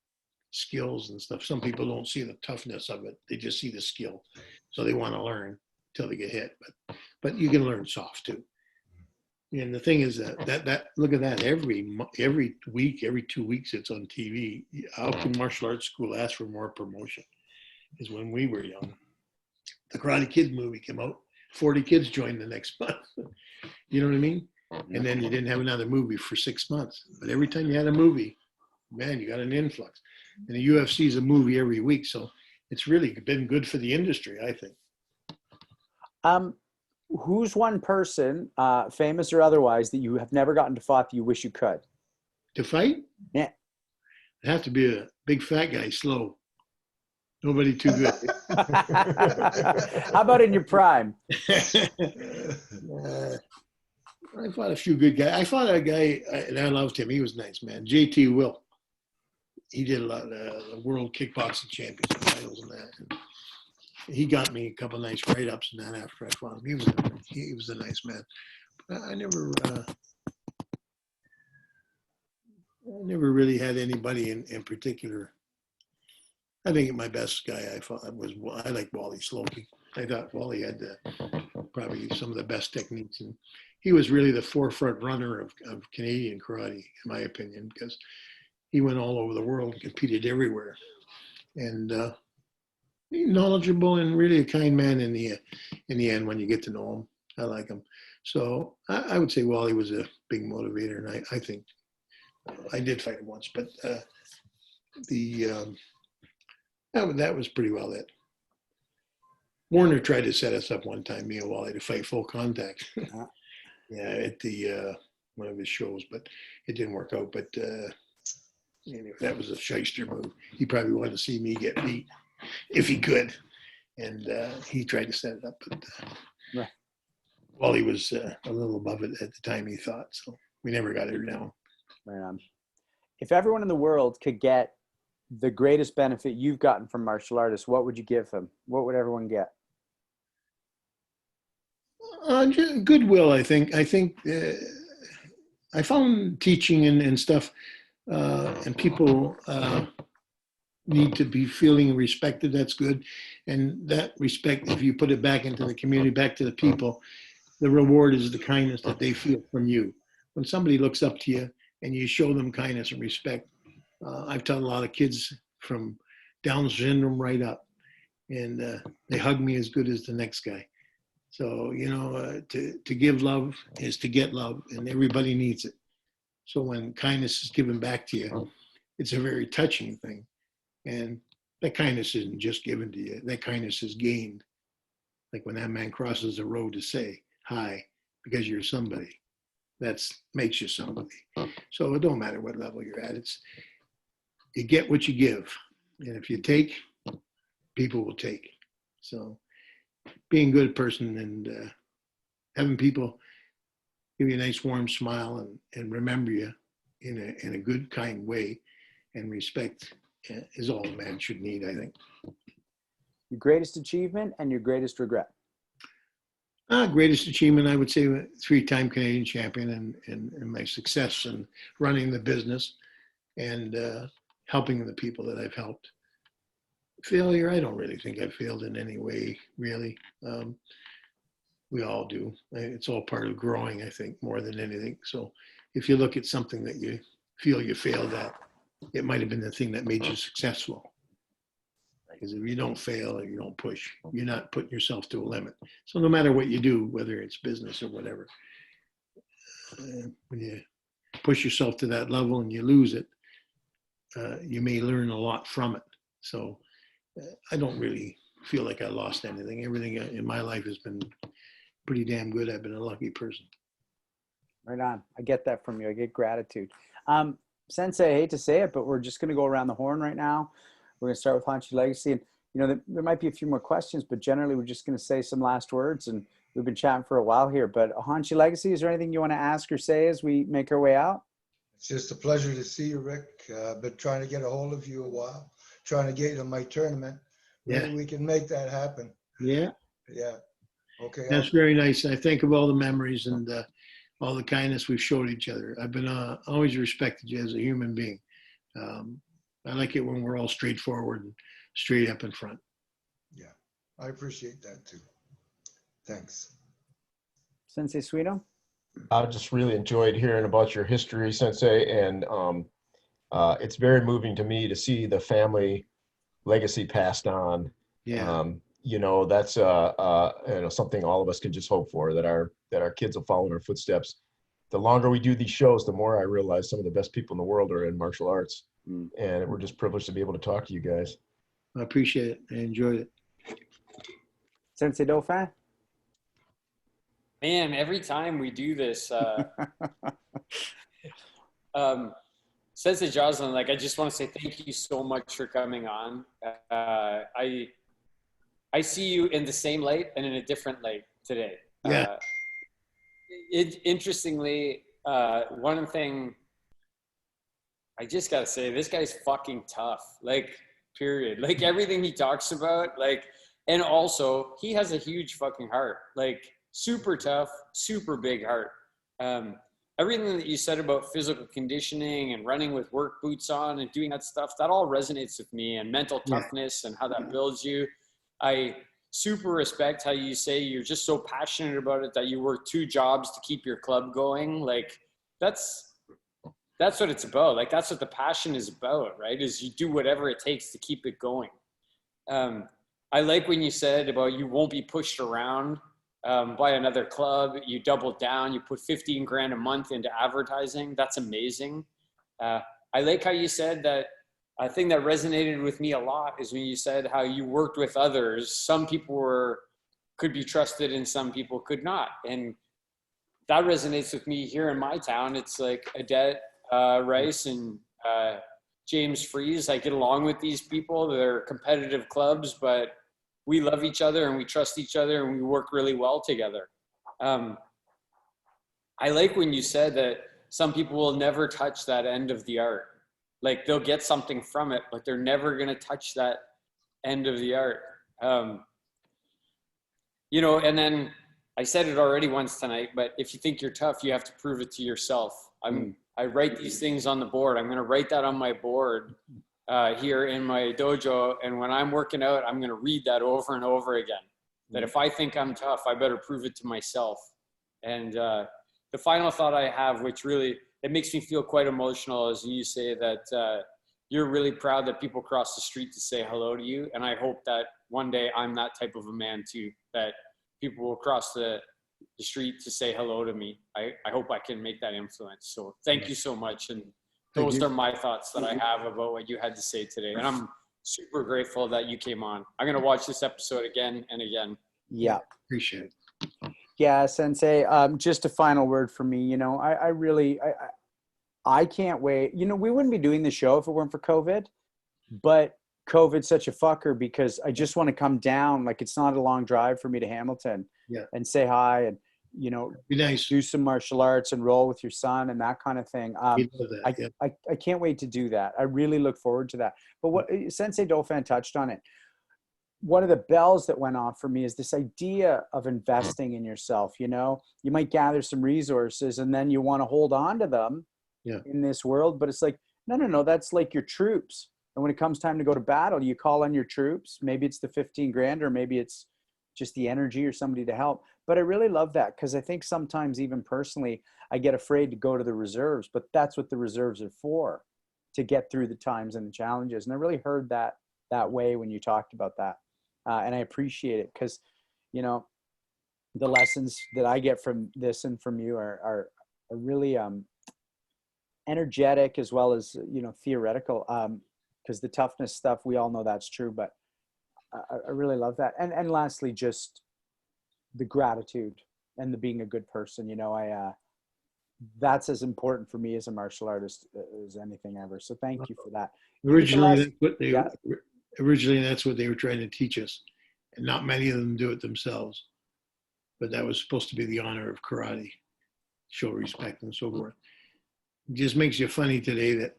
skills and stuff. Some people don't see the toughness of it. They just see the skill. So they want to learn until they get hit. But you can learn soft too. And the thing is that look at that, every week, every 2 weeks it's on TV. How can martial arts school ask for more promotion? Is when we were young. The Karate Kid movie came out, 40 kids joined the next month. You know what I mean? And then you didn't have another movie for 6 months. But every time you had a movie, man, you got an influx. And the UFC is a movie every week. So it's really been good for the industry, I think. Who's one person, famous or otherwise, that you have never gotten to fight that you wish you could? To fight? Yeah. It'd have to be a big fat guy, slow. Nobody too good. How about in your prime? I fought a few good guys. I fought a guy, and I loved him. He was nice, man. J.T. Will. He did a lot of the World Kickboxing Championship titles and that. And he got me a couple of nice write-ups and that after I fought him. He was a nice man. But I never really had anybody in particular. I think my best guy I like Wally Slokey. I thought Wally had probably some of the best techniques, and he was really the forefront runner of Canadian karate, in my opinion, because he went all over the world and competed everywhere. And knowledgeable and really a kind man in the end when you get to know him. I like him. So I would say Wally was a big motivator, and I think I did fight him once, but that was pretty well it. Warner tried to set us up one time, me and Wally, to fight full contact. Yeah, at the one of his shows, but it didn't work out. But anyway, that was a shyster move. He probably wanted to see me get beat if he could, and he tried to set it up, but right. Wally was a little above it at the time, he thought. So we never got it down. Right on. If everyone in the world could get the greatest benefit you've gotten from martial artists, what would you give them? What would everyone get? Just goodwill, I think. I think I found teaching and stuff, and people need to be feeling respected. That's good. And that respect, if you put it back into the community, back to the people, the reward is the kindness that they feel from you. When somebody looks up to you and you show them kindness and respect, I've taught a lot of kids from Down syndrome right up, and they hug me as good as the next guy. So, to give love is to get love, and everybody needs it. So when kindness is given back to you, it's a very touching thing. And that kindness isn't just given to you. That kindness is gained. Like when that man crosses the road to say hi because you're somebody. That makes you somebody. So it don't matter what level you're at. You get what you give. And if you take, people will take. So being a good person and having people give you a nice warm smile and remember you in a good, kind way, and respect is all a man should need, I think. Your greatest achievement and your greatest regret? Greatest achievement, I would say, 3-time Canadian champion and my success in running the business and helping the people that I've helped. Failure, I don't really think I've failed in any way, really. We all do. It's all part of growing, I think, more than anything. So if you look at something that you feel you failed at, it might have been the thing that made you successful. Because if you don't fail or you don't push, you're not putting yourself to a limit. So no matter what you do, whether it's business or whatever, when you push yourself to that level and you lose it, you may learn a lot from it. So I don't really feel like I lost anything. Everything in my life has been pretty damn good. I've been a lucky person. Right on. I get that from you. I get gratitude. Sensei, I hate to say it, but we're just going to go around the horn right now. We're going to start with Hanshi Legacy. And, there might be a few more questions, but generally we're just going to say some last words. And we've been chatting for a while here. But Hanshi Legacy, is there anything you want to ask or say as we make our way out? It's just a pleasure to see you, Rick. Been trying to get a hold of you a while, trying to get you to my tournament. Maybe we can make that happen. Yeah. Yeah. Okay. That's very nice. I think of all the memories and all the kindness we've showed each other. I've been always respected you as a human being. I like it when we're all straightforward and straight up in front. Yeah, I appreciate that too. Thanks. Sensei Suino? I just really enjoyed hearing about your history, Sensei, and it's very moving to me to see the family legacy passed on. Yeah. That's something all of us can just hope for, that our kids will follow in our footsteps. The longer we do these shows, the more I realize some of the best people in the world are in martial arts. And we're just privileged to be able to talk to you guys. I appreciate it. I enjoyed it. Sensei Dauphin? Man, every time we do this, Sensei Joslin, I just want to say thank you so much for coming on. I see you in the same light and in a different light today. Yeah. Interestingly, one thing I just gotta say, this guy's fucking tough. Period. Everything he talks about, and also he has a huge fucking heart. Super tough, super big heart. everything that you said about physical conditioning and running with work boots on and doing that stuff, that all resonates with me, and mental toughness and how that builds you. I super respect how you say you're just so passionate about it that you work 2 jobs to keep your club going. Like that's what it's about. Like that's what the passion is about, right? Is you do whatever it takes to keep it going. I like when you said about you won't be pushed around by another club. You double down, you put 15 grand a month into advertising. That's amazing. I like how you said that. A thing that resonated with me a lot is when you said how you worked with others. Some people could be trusted and some people could not. And that resonates with me here in my town. It's like Adet Rice and James Freeze. I get along with these people. They're competitive clubs, but we love each other and we trust each other and we work really well together. I like when you said that some people will never touch that end of the art. Like they'll get something from it, but they're never going to touch that end of the art. You know, and then I said it already once tonight, but if you think you're tough, you have to prove it to yourself. I write these things on the board. I'm going to write that on my board here in my dojo. And when I'm working out, I'm going to read that over and over again. That if I think I'm tough, I better prove it to myself. And the final thought I have, which really, it makes me feel quite emotional, as you say that you're really proud that people cross the street to say hello to you. And I hope that one day I'm that type of a man too, that people will cross the street to say hello to me. I hope I can make that influence. So thank you so much. And those are my thoughts that I have about what you had to say today. And I'm super grateful that you came on. I'm going to watch this episode again and again. Yeah. Appreciate it. Yeah, Sensei, just a final word for me. You know, I can't wait. You know, we wouldn't be doing the show if it weren't for COVID, but COVID's such a fucker because I just want to come down. Like it's not a long drive for me to Hamilton and say hi and, you know, Be nice. do some martial arts and roll with your son and that kind of thing. I can't wait to do that. I really look forward to that. But what Sensei Dauphin touched on it. One of the bells that went off for me is this idea of investing in yourself. You know, you might gather some resources and then you want to hold on to them in this world, but it's like, no, that's like your troops. And when it comes time to go to battle, you call on your troops. Maybe it's the 15 grand or maybe it's just the energy or somebody to help. But I really love that because I think sometimes even personally, I get afraid to go to the reserves, but that's what the reserves are for, to get through the times and the challenges. And I really heard that way when you talked about that. And I appreciate it because, you know, the lessons that I get from this and from you are really energetic as well as, you know, theoretical, because the toughness stuff, we all know that's true, but I really love that. And lastly, just the gratitude and the being a good person. You know, that's as important for me as a martial artist as anything ever. So thank you for that. Originally, that's what they were trying to teach us. And not many of them do it themselves. But that was supposed to be the honor of karate, show respect and so forth. It just makes you funny today that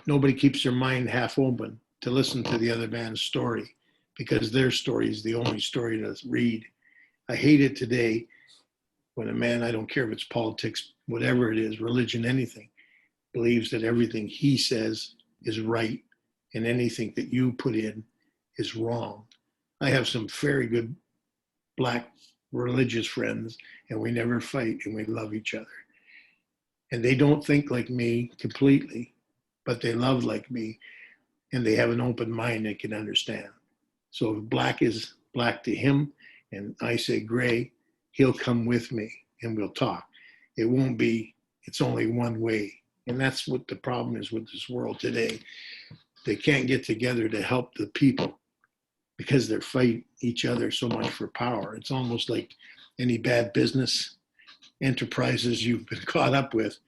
nobody keeps their mind half open to listen to the other man's story because their story is the only story to read. I hate it today when a man, I don't care if it's politics, whatever it is, religion, anything, believes that everything he says is right and anything that you put in is wrong. I have some very good black religious friends and we never fight and we love each other. And they don't think like me completely, but they love like me and they have an open mind they can understand. So if black is black to him and I say gray, he'll come with me and we'll talk. It won't be, it's only one way. And that's what the problem is with this world today. They can't get together to help the people because they're fighting each other so much for power. It's almost like any bad business enterprises you've been caught up with.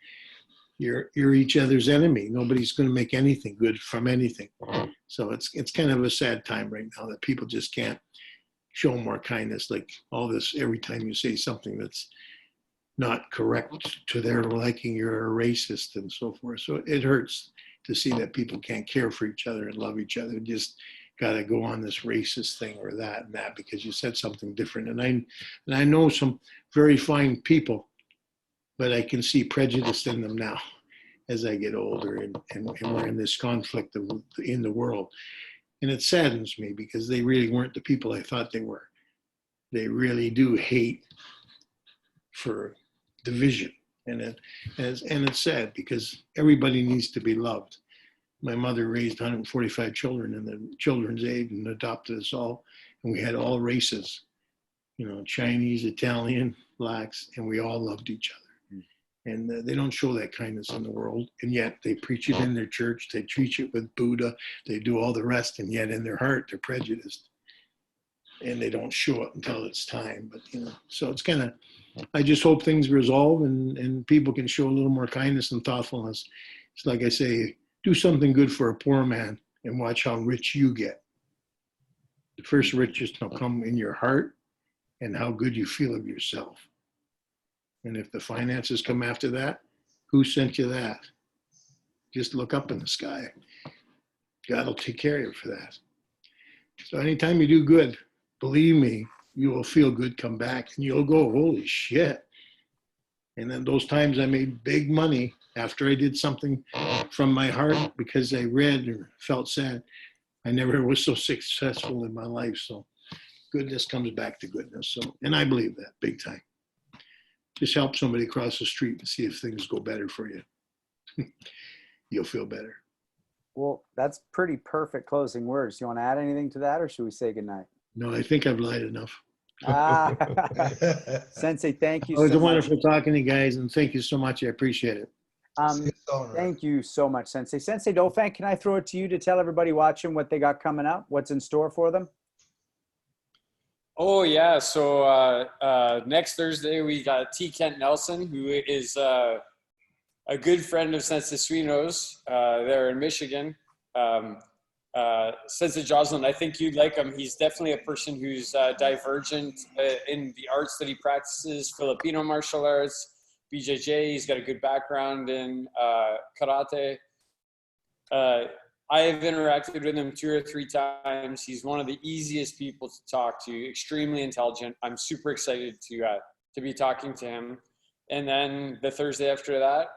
You're each other's enemy. Nobody's going to make anything good from anything. So it's kind of a sad time right now that people just can't show more kindness. Like all this, every time you say something that's not correct to their liking, you're a racist and so forth. So it hurts to see that people can't care for each other and love each other. Just got to go on this racist thing or that and that because you said something different. And I know some very fine people but I can see prejudice in them now as I get older, and we're in this conflict in the world. And it saddens me because they really weren't the people I thought they were. They really do hate for division. And it's sad because everybody needs to be loved. My mother raised 145 children in the children's aid and adopted us all. And we had all races, Chinese, Italian, blacks, and we all loved each other. And they don't show that kindness in the world. And yet they preach it in their church. They preach it with Buddha. They do all the rest. And yet in their heart, they're prejudiced. And they don't show it until it's time. But, so it's kind of, I just hope things resolve and people can show a little more kindness and thoughtfulness. It's like I say, do something good for a poor man and watch how rich you get. The first riches will come in your heart and how good you feel of yourself. And if the finances come after that, who sent you that? Just look up in the sky. God will take care of you for that. So anytime you do good, believe me, you will feel good come back and you'll go, holy shit. And then those times I made big money after I did something from my heart because I read or felt sad. I never was so successful in my life. So goodness comes back to goodness. So, and I believe that big time. Just help somebody cross the street and see if things go better for you. You'll feel better. Well, that's pretty perfect closing words. You want to add anything to that, or should we say goodnight? No, I think I've lied enough. Sensei, thank you It was so wonderful much. talking to you guys, and thank you so much. I appreciate it. Thank you so much, Sensei. Sensei Dauphin, can I throw it to you to tell everybody watching what they got coming up? What's in store for them? Oh, yeah. So next Thursday, we got T. Kent Nelson, who is a good friend of Sensei Suino's there in Michigan. Sensei Joslin, I think you'd like him. He's definitely a person who's divergent in the arts that he practices, Filipino martial arts, BJJ. He's got a good background in karate. I have interacted with him 2 or 3 times. He's one of the easiest people to talk to, extremely intelligent. I'm super excited to be talking to him. And then the Thursday after that,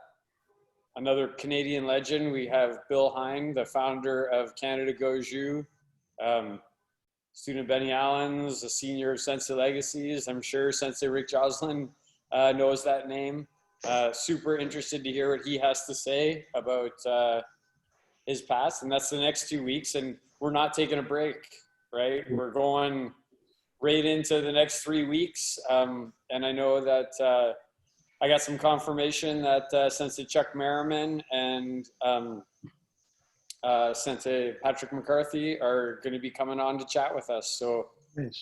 another Canadian legend. We have Bill Hein, the founder of Canada Goju, student Benny Allen's, a senior of Sensei Legacies. I'm sure Sensei Rick Joslin knows that name. Super interested to hear what he has to say about his past. And that's the next 2 weeks. And we're not taking a break, right? We're going right into the next 3 weeks. And I know that I got some confirmation that Sensei Chuck Merriman and Sensei Patrick McCarthy are going to be coming on to chat with us. So Nice.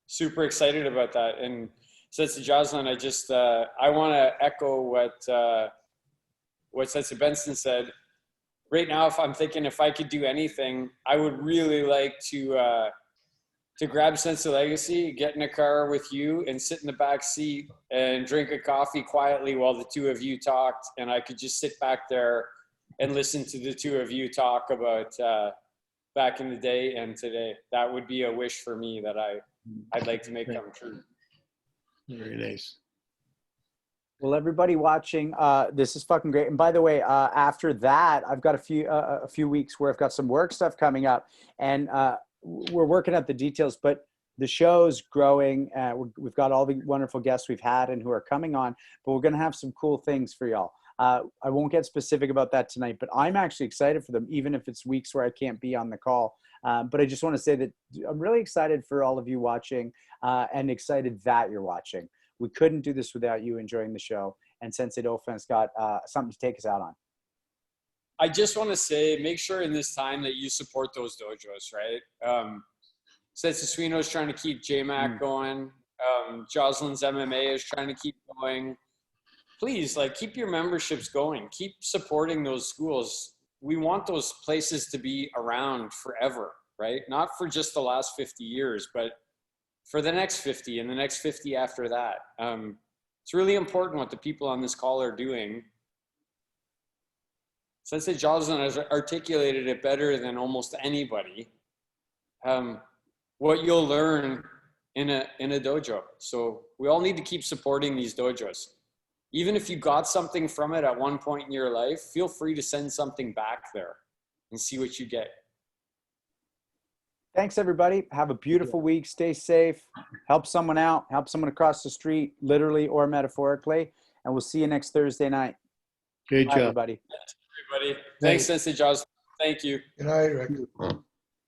Super excited about that. And Sensei Joslin, I want to echo what Sensei Benson said. Right now, if I'm thinking if I could do anything, I would really like to grab Sensei Legacy, get in a car with you and sit in the back seat and drink a coffee quietly while the two of you talked. And I could just sit back there and listen to the two of you talk about back in the day and today. That would be a wish for me that I'd like to make come true. Very nice. Well, everybody watching, this is fucking great. And by the way, after that, I've got a few weeks where I've got some work stuff coming up, and we're working out the details. But the show's growing. We've got all the wonderful guests we've had and who are coming on. But we're gonna have some cool things for y'all. I won't get specific about that tonight, but I'm actually excited for them, even if it's weeks where I can't be on the call. But I just want to say that I'm really excited for all of you watching, and excited that you're watching. We couldn't do this without you enjoying the show, and Sensei Dauphin's got something to take us out on. I just want to say, make sure in this time that you support those dojos, right? Sensei Suino is trying to keep JMAC going. Joslin's MMA is trying to keep going. Please, keep your memberships going. Keep supporting those schools. We want those places to be around forever, right? Not for just the last 50 years, but for the next 50 and the next 50 after that. It's really important what the people on this call are doing. Sensei Joslin has articulated it better than almost anybody. What you'll learn in a dojo. So we all need to keep supporting these dojos. even if you got something from it at one point in your life, feel free to send something back there and see what you get. Thanks, everybody. Have a beautiful week. Stay safe. Help someone out. Help someone across the street, literally or metaphorically. And we'll see you next Thursday night. Great Bye, job. everybody. Everybody. Thanks, Sensei Joslin. Thank you. Good night, Rick.